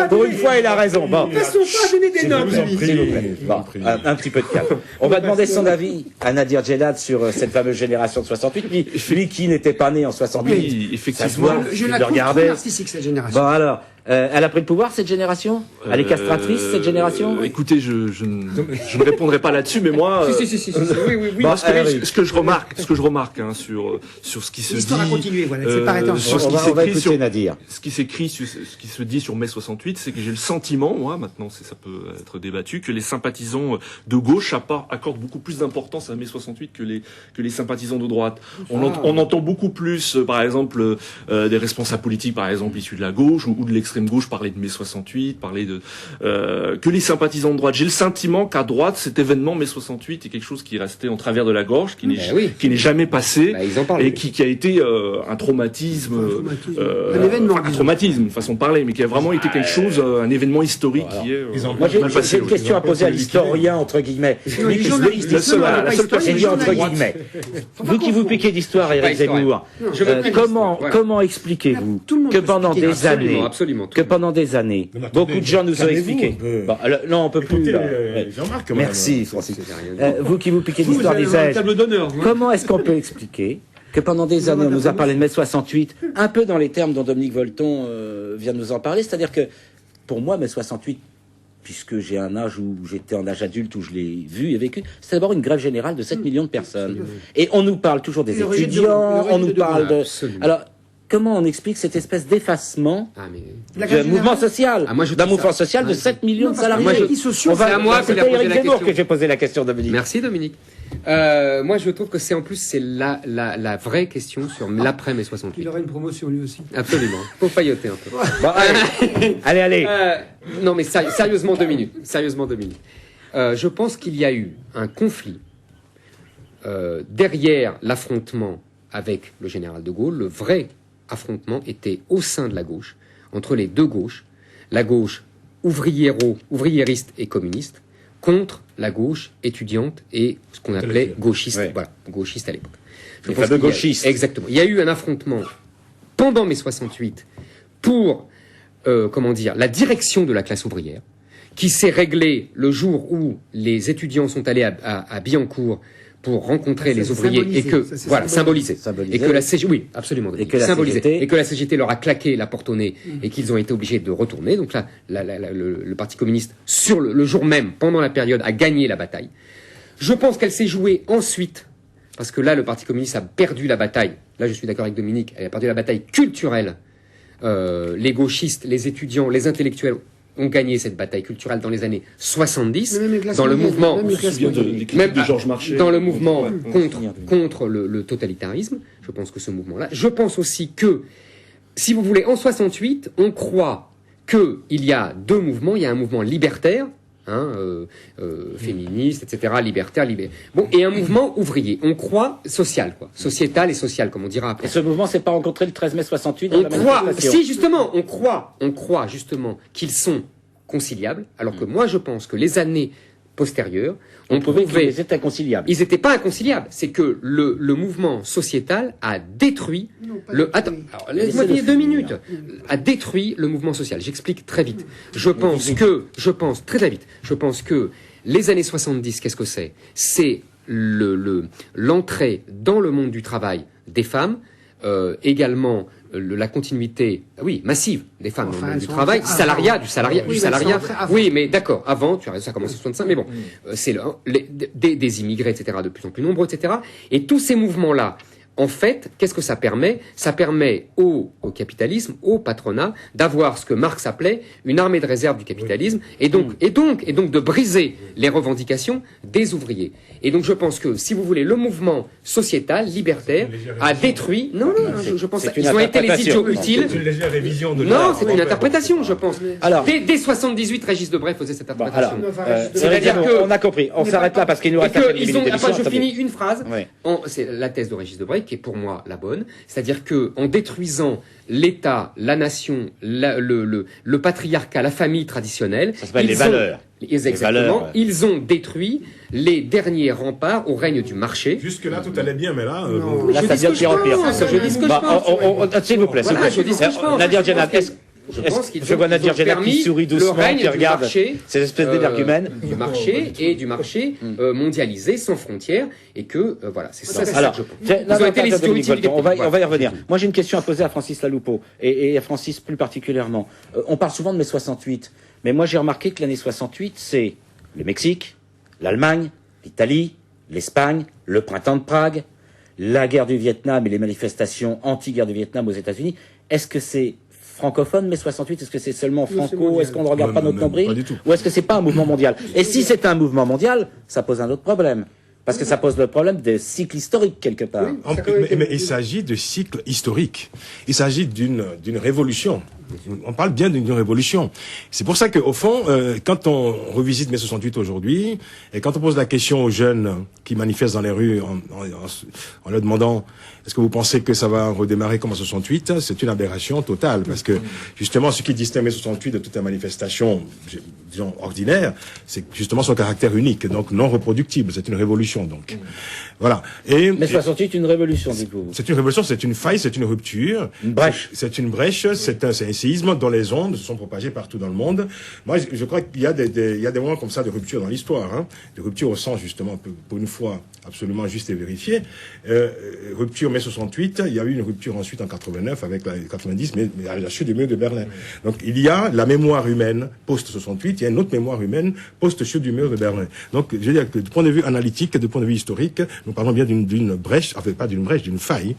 Pour une fois, il a raison. Bon. Passons pas à donner des notes. S'il vous plaît. Bon, un petit peu de calme. On va demander son avis à Nadir Djenad sur cette fameuse génération de 68. Lui qui n'était pas né en 68. Oui, effectivement. Je la trouve trop narcissique, cette génération. Bon, alors. Elle a pris le pouvoir, cette génération? Elle est castratrice, cette génération? Écoutez, je ne répondrai pas là-dessus, mais moi... Si. Oui. Bon, ce que je remarque sur ce qui se dit... L'histoire a continué, voilà, c'est pas arrêtant. Sur ce qui s'écrit, ce qui se dit sur mai 68, c'est que j'ai le sentiment, moi, maintenant, ça peut être débattu, que les sympathisants de gauche accordent beaucoup plus d'importance à mai 68 que les sympathisants de droite. On entend beaucoup plus, par exemple, des responsables politiques, par exemple, issus de la gauche ou de l'extrême l'extrême gauche parlait de mai 68, parlait de que les sympathisants de droite. J'ai le sentiment qu'à droite, cet événement mai 68 est quelque chose qui est resté en travers de la gorge, qui n'est jamais passé, et qui a été un traumatisme, un événement, un traumatisme, une façon de parler, mais qui a vraiment été quelque chose, un événement historique qui est. Moi, j'ai une question à poser à l'historien entre guillemets. La seule personne entre guillemets. Vous qui vous piquez d'histoire, Éric Zemmour, comment expliquez-vous que pendant des années, beaucoup de gens nous ont expliqué. Non, on peut plus. Merci, Francis. Vous qui vous piquez d'histoire, disais-je. Comment est-ce qu'on peut expliquer que pendant des années, on nous a parlé de mai 68, un peu dans les termes dont Dominique Volton vient de nous en parler, c'est-à-dire que, pour moi, mai 68, puisque j'ai un âge où j'étais en âge adulte, où je l'ai vu et vécu, c'est d'abord une grève générale de 7 millions de personnes. Et on nous parle toujours des étudiants, on nous parle de... Alors, comment on explique cette espèce d'effacement du mouvement social, d'un mouvement social de 7 millions de salariés? C'est à moi que Éric Zemmour que j'ai posé la question, Dominique. Merci, Dominique. Moi, je trouve que c'est la vraie question sur l'après mai 68. Il aurait une promotion lui aussi. Absolument. Faut failloter un peu. Bon, allez. Non, mais sérieusement 2 minutes. Je pense qu'il y a eu un conflit derrière l'affrontement avec le général de Gaulle. Le vrai affrontement était au sein de la gauche, entre les deux gauches, la gauche ouvriériste et communiste, contre la gauche étudiante et ce qu'on appelait gauchiste. Voilà, gauchiste à l'époque. Les fameux gauchistes. Exactement. Il y a eu un affrontement pendant mai 68 pour, la direction de la classe ouvrière, qui s'est réglée le jour où les étudiants sont allés à Billancourt pour rencontrer les ouvriers et que symboliser et que la CGT, oui, absolument, et que la CGT leur a claqué la porte au nez et qu'ils ont été obligés de retourner. Donc là, le Parti communiste sur le jour même, pendant la période, a gagné la bataille. Je pense qu'elle s'est jouée ensuite, parce que là, le Parti communiste a perdu la bataille. Là, je suis d'accord avec Dominique, elle a perdu la bataille culturelle. Les gauchistes, les étudiants, les intellectuels ont gagné cette bataille culturelle dans les années 70, dans le mouvement, dans le mouvement contre le totalitarisme. Je pense que ce mouvement-là. Je pense aussi que, si vous voulez, en 68, on croit qu'il y a deux mouvements. Il y a un mouvement libertaire, féministe, etc., libertaire, bon, et un mouvement ouvrier. On croit social, quoi, sociétal et social, comme on dira après. Et ce mouvement s'est pas rencontré le 13 mai 68 dans on la croit, manifestation. si justement, on croit justement qu'ils sont conciliables, alors que moi je pense que les années postérieures, on pouvait qu'ils étaient inconciliables. Ils n'étaient pas inconciliables. C'est que le mouvement sociétal a détruit laisse-moi finir 2 minutes. A détruit le mouvement social. J'explique très vite. Je pense que les années 70, qu'est-ce que c'est? C'est l'entrée dans le monde du travail des femmes, également la continuité, massive des femmes dans le monde du travail, du salariat. Oui, mais d'accord. Avant, tu as raison, ça commence en 65, mais bon, c'est des immigrés, etc., de plus en plus nombreux, etc. Et tous ces mouvements-là, en fait, qu'est-ce que ça permet? Ça permet au capitalisme, au patronat, d'avoir ce que Marx appelait une armée de réserve du capitalisme, et donc de briser les revendications des ouvriers. Et donc je pense que, si vous voulez, le mouvement sociétal, libertaire, a détruit... Non, je pense qu'ils ont été les idiots utiles. C'est une légère révision de... Non, c'est une interprétation, je pense. Alors, dès 78, Régis Debray faisait cette interprétation. C'est-à-dire on a compris. On s'arrête là parce qu'il nous reste à je finis une phrase. C'est la thèse de Régis Debray, qui est pour moi la bonne. C'est-à-dire que, en détruisant l'État, la nation, le patriarcat, la famille traditionnelle... Ça s'appelle les valeurs. Exactement. Ils ont détruit les derniers remparts au règne du marché. Jusque-là, tout allait bien, mais là... là, ça devient pire en pire. Je dis ce que je pense. S'il vous plaît. Je dis ce que je pense. Nadir Djenad, je vois Nadir Djenad qui sourit doucement, qui regarde ces espèces d'énergumènes. Du marché mondialisé, sans frontières, et que, voilà, c'est ça. Alors, on va y revenir. Moi, j'ai une question à poser à Francis Laloupeau, et à Francis plus particulièrement. On parle souvent de mai 68, mais moi, j'ai remarqué que l'année 68, c'est le Mexique, l'Allemagne, l'Italie, l'Espagne, le printemps de Prague, la guerre du Vietnam et les manifestations anti-guerre du Vietnam aux États-Unis. Est-ce que c'est francophone, mai 68? Est-ce que c'est seulement franco? Est-ce qu'on ne regarde pas notre nombril? Ou est-ce que c'est pas un mouvement mondial? Et si c'est un mouvement mondial, ça pose un autre problème. Parce que ça pose le problème des cycles historiques, quelque part. Mais il s'agit de cycles historiques. Il s'agit d'une révolution. On parle bien d'une révolution. C'est pour ça qu'au fond, quand on revisite mai 68 aujourd'hui, et quand on pose la question aux jeunes qui manifestent dans les rues en leur demandant est-ce que vous pensez que ça va redémarrer comme en 68, c'est une aberration totale, parce que justement ce qui distingue mai 68 de toute la manifestation, disons, ordinaire, c'est justement son caractère unique, donc non reproductible, c'est une révolution donc. Voilà. Mai 68, une révolution du coup. C'est une révolution, c'est une faille, c'est une rupture. Une brèche. C'est une brèche, c'est un séisme dont les ondes se sont propagées partout dans le monde. Moi, je crois qu'il y a des moments comme ça de rupture dans l'histoire, hein, de rupture au sens justement, pour une fois, absolument juste et vérifié. Rupture mai 68, il y a eu une rupture ensuite en 89 avec la 90, mais à la chute du mur de Berlin. Donc il y a la mémoire humaine post-68, il y a une autre mémoire humaine post-chute du mur de Berlin. Donc je veux dire que du point de vue analytique, du point de vue historique, nous parlons bien d'une brèche, enfin pas d'une brèche, d'une faille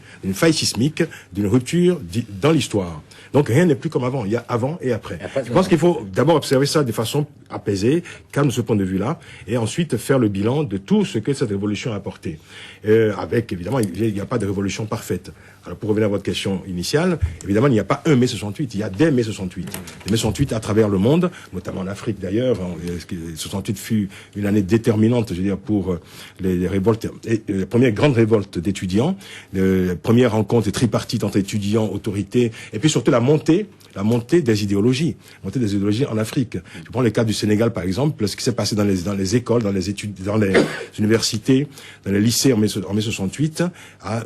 sismique, d'une rupture dans l'histoire. Donc rien n'est plus comme avant, il y a avant et après. Je pense qu'il faut d'abord observer ça de façon apaisée, calme de ce point de vue-là, et ensuite faire le bilan de tout ce que cette révolution a apporté. Avec, évidemment, il n'y a pas de révolution parfaite. Alors pour revenir à votre question initiale, évidemment, il n'y a pas un mai 68, il y a des mai 68. Des mai 68 à travers le monde, notamment en Afrique d'ailleurs. 68 fut une année déterminante, je veux dire, pour les révoltes, les premières grandes révoltes d'étudiants, les premières rencontres tripartites entre étudiants, autorités, et puis surtout la montée des idéologies en Afrique. Je prends le cas du Sénégal par exemple, ce qui s'est passé dans les écoles, dans les études, dans les universités, dans les lycées en mai 68 a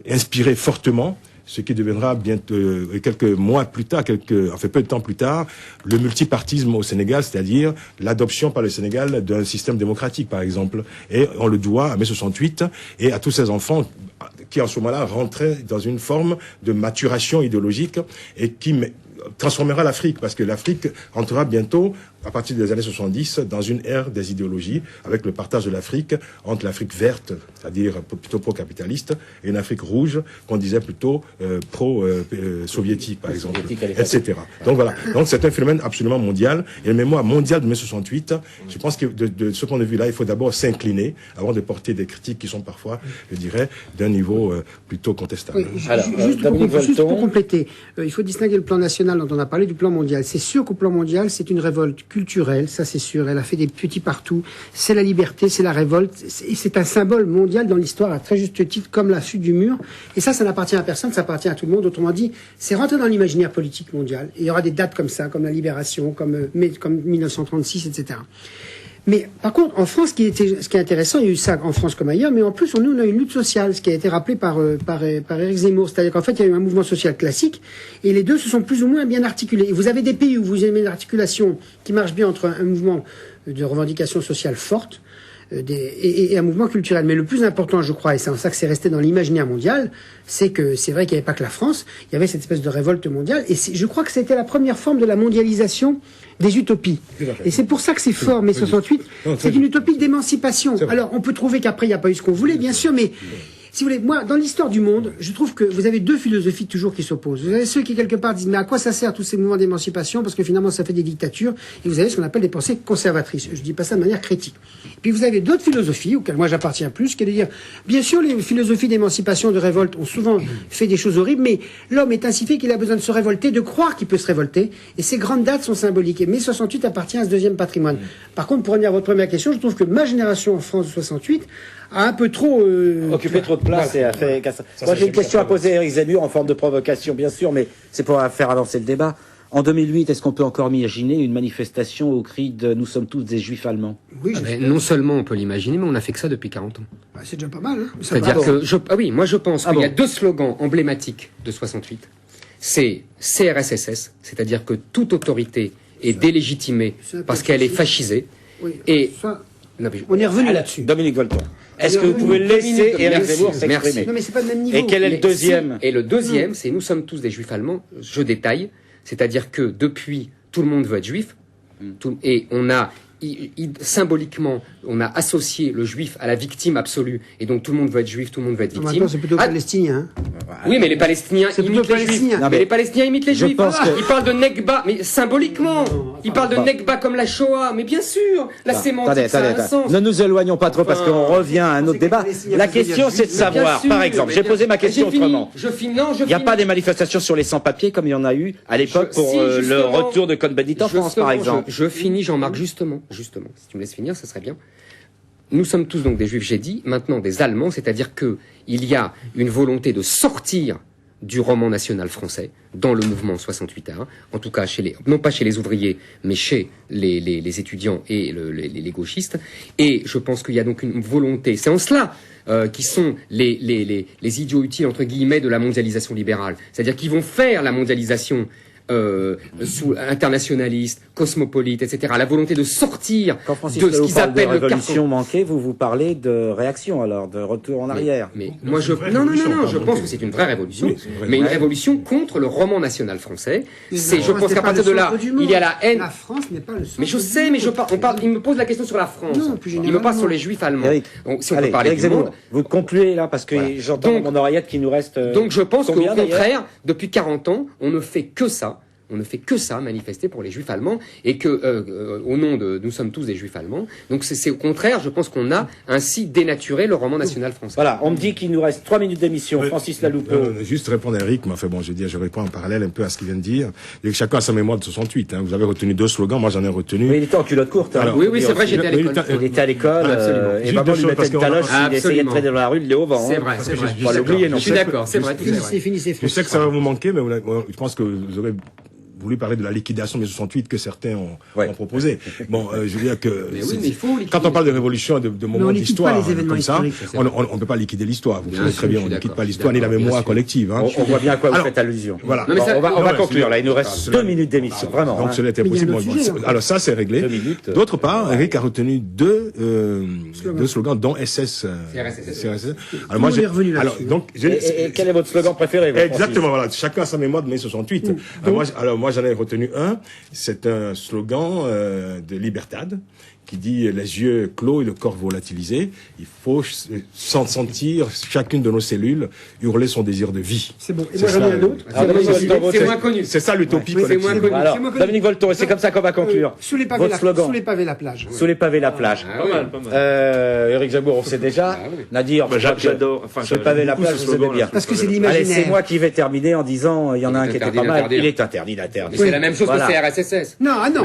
inspiré fortement ce qui deviendra bientôt, quelques mois plus tard, peu de temps plus tard, le multipartisme au Sénégal, c'est-à-dire l'adoption par le Sénégal d'un système démocratique, par exemple. Et on le doit à mai 68 et à tous ces enfants qui, en ce moment-là, rentraient dans une forme de maturation idéologique et qui transformera l'Afrique, parce que l'Afrique entrera bientôt, à partir des années 70, dans une ère des idéologies, avec le partage de l'Afrique entre l'Afrique verte, c'est-à-dire plutôt pro-capitaliste, et une Afrique rouge, qu'on disait plutôt pro-soviétique, par exemple, etc. Donc voilà. Donc c'est un phénomène absolument mondial, et la mémoire mondiale de mai 68, je pense que de ce point de vue-là, il faut d'abord s'incliner, avant de porter des critiques qui sont parfois, je dirais, d'un niveau plutôt contestable. Oui, juste pour compléter, il faut distinguer le plan national dont on a parlé du plan mondial. C'est sûr qu'au plan mondial, c'est une révolte culturelle, ça c'est sûr. Elle a fait des petits partout. C'est la liberté, c'est la révolte. C'est un symbole mondial dans l'histoire, à très juste titre, comme la chute du mur. Et ça n'appartient à personne, ça appartient à tout le monde. Autrement dit, c'est rentré dans l'imaginaire politique mondial. Et il y aura des dates comme ça, comme la Libération, comme 1936, etc. Mais par contre, en France, ce qui est intéressant, il y a eu ça en France comme ailleurs, mais en plus, nous, on a une lutte sociale, ce qui a été rappelé par Éric Zemmour. C'est-à-dire qu'en fait, il y a eu un mouvement social classique, et les deux se sont plus ou moins bien articulés. Et vous avez des pays où vous avez une articulation qui marche bien entre un mouvement de revendication sociale forte, et un mouvement culturel. Mais le plus important, je crois, et c'est en ça que c'est resté dans l'imaginaire mondial, c'est que c'est vrai qu'il n'y avait pas que la France, il y avait cette espèce de révolte mondiale, et je crois que c'était la première forme de la mondialisation des utopies. Et c'est pour ça que c'est fort, mai 68, c'est une utopie d'émancipation. Alors, on peut trouver qu'après, il n'y a pas eu ce qu'on voulait, bien sûr, mais si vous voulez, moi, dans l'histoire du monde, je trouve que vous avez deux philosophies toujours qui s'opposent. Vous avez ceux qui, quelque part, disent, mais à quoi ça sert tous ces mouvements d'émancipation? Parce que finalement, ça fait des dictatures. Et vous avez ce qu'on appelle des pensées conservatrices. Je dis pas ça de manière critique. Puis vous avez d'autres philosophies, auxquelles moi j'appartiens plus, qui est de dire, bien sûr, les philosophies d'émancipation, de révolte, ont souvent fait des choses horribles, mais l'homme est ainsi fait qu'il a besoin de se révolter, de croire qu'il peut se révolter. Et ces grandes dates sont symboliques. Et mai 68 appartient à ce deuxième patrimoine. Par contre, pour revenir à votre première question, je trouve que ma génération en France de 68 a un peu trop occupé trop de place et a fait. Moi, j'ai une question à poser à Éric Zemmour en forme de provocation, bien sûr, mais c'est pour faire avancer le débat. En 2008, est-ce qu'on peut encore imaginer une manifestation au cri de « Nous sommes tous des juifs allemands » ? Oui, non seulement on peut l'imaginer, mais on a fait que ça depuis 40 ans. Bah, c'est déjà pas mal. Hein. C'est-à-dire que moi je pense qu'il y a deux slogans emblématiques de 68. C'est CRSSS, c'est-à-dire que toute autorité est délégitimée parce qu'elle est fascisée. Oui, et ça, on est revenu là-dessus. Dominique Volton. Est-ce que vous pouvez laisser Éric Zemmour s'exprimer ? Non, mais c'est pas le même niveau. Et quel est le deuxième ? Et le deuxième, c'est « Nous sommes tous des juifs allemands ». Je détaille. C'est-à-dire que depuis, tout le monde veut être juif. Et on a symboliquement, on a associé le juif à la victime absolue, et donc tout le monde veut être juif, tout le monde veut être victime. Maintenant, c'est plutôt palestinien. Oui, mais les Palestiniens imitent les juifs. Mais les Palestiniens imitent les juifs. Ils parlent de Nekba, mais symboliquement. Ils parlent de Nekba comme la Shoah. Mais bien sûr, la sémantique, ça a un sens. Ne nous éloignons pas trop parce qu'on revient à un autre débat. La question, c'est de savoir, par exemple, j'ai posé ma question autrement. Il n'y a pas des manifestations sur les sans-papiers comme il y en a eu à l'époque pour le retour de Cohn-Bendit en France, par exemple. Je finis, Jean-Marc, justement, si tu me laisses finir, ça serait bien. Nous sommes tous donc des juifs, j'ai dit, maintenant des Allemands, c'est-à-dire que il y a une volonté de sortir du roman national français dans le mouvement 68A, en tout cas non pas chez les ouvriers, mais chez les étudiants et les gauchistes. Et je pense qu'il y a donc une volonté, c'est en cela qui sont les idiots utiles entre guillemets de la mondialisation libérale, c'est-à-dire qu'ils vont faire la mondialisation internationaliste, cosmopolite, etc. La volonté de sortir de ce qu'ils appellent le révolution manquée. Vous parlez de réaction alors, de retour en arrière. Mais moi je je pense que c'est une vraie révolution, mais une révolution contre le roman national français. Je pense qu'à partir de là, il y a la haine. La France n'est pas le centre. Mais je sais, mais il me pose la question sur la France. Il me parle sur les Juifs allemands. Si on peut parler du monde. Vous concluez là parce que j'entends mon oreillette qui nous reste. Donc je pense qu'au contraire, depuis 40 ans, on ne fait que ça. On ne fait que ça, manifester pour les juifs allemands, et que, au nom de nous sommes tous des juifs allemands. Donc c'est au contraire, je pense qu'on a ainsi dénaturé le roman national français. Voilà, on me dit qu'il nous reste 3 minutes d'émission. Francis Laloupeau. Juste répondre à Eric, mais enfin bon, je veux dire, je réponds en parallèle un peu à ce qu'il vient de dire. Et que chacun a sa mémoire de 68. Vous avez retenu 2 slogans, moi j'en ai retenu. Mais il était en culotte courte. Alors, oui, c'est vrai, j'étais à l'école. Il était à l'école, et maman lui mettait une taloche, il essayait de traîner dans la rue, il est au vent. C'est vrai, c'est vrai. Faut l'oublier, non. Je suis d'accord, c'est vrai. C'est fini, c'est Je sais que ça va vous manquer, mais je pense que vous aurez voulu parler de la liquidation mai 68 que certains ont proposé. Bon, je veux dire que quand on parle de révolution, de moments d'histoire comme ça, on ne peut pas liquider l'histoire. Vous savez très bien, on ne liquide pas l'histoire ni la mémoire collective. On voit bien à quoi vous faites allusion. Voilà. On va conclure là. Il nous reste 2 minutes d'émission, vraiment. Donc cela était possible. Alors ça, c'est réglé. D'autre part, Eric a retenu 2 slogans, dont SS. CRSS. Alors moi, j'ai revenu là. Et quel est votre slogan préféré? Exactement. Voilà. Chacun a sa mémoire de mai 68. Alors moi, j'en ai retenu un. C'est un slogan de Libertad qui dit les yeux clos et le corps volatilisé. Il faut sentir chacune de nos cellules hurler son désir de vie. C'est bon. Et moi j'en ai un autre. C'est moins connu. C'est ça l'utopie collective. Alors, Dominique Volton, c'est comme ça qu'on va conclure. Sous les pavés, la plage. Sous les pavés, la plage. Pas mal. Éric Jabour, on sait déjà. Nadir, j'adore. Sous les pavés, la plage, vous aimez bien. Parce que c'est l'imaginaire. Allez, c'est moi qui vais terminer en disant, il y en a un qui était pas mal. Il est interdit d'interdire. C'est la même chose que CRSS. Non, non,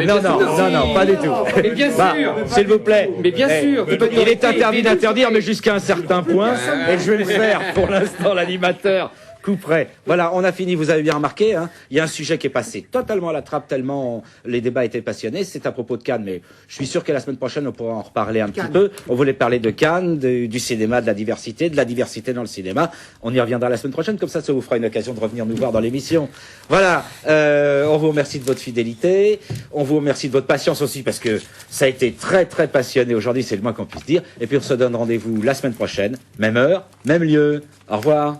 pas du tout. Mais bien sûr. S'il vous plaît. Mais bien sûr. Il est interdit d'interdire, mais jusqu'à un certain point. Et je vais le faire pour l'instant, l'animateur. Coup près. Voilà, on a fini, vous avez bien remarqué, il y a un sujet qui est passé totalement à la trappe tellement les débats étaient passionnés, c'est à propos de Cannes, mais je suis sûr que la semaine prochaine on pourra en reparler un petit peu. On voulait parler de Cannes, du cinéma, de la diversité dans le cinéma. On y reviendra la semaine prochaine, comme ça vous fera une occasion de revenir nous voir dans l'émission. Voilà, on vous remercie de votre fidélité, on vous remercie de votre patience aussi, parce que ça a été très très passionné aujourd'hui, c'est le moins qu'on puisse dire, et puis on se donne rendez-vous la semaine prochaine, même heure, même lieu. Au revoir.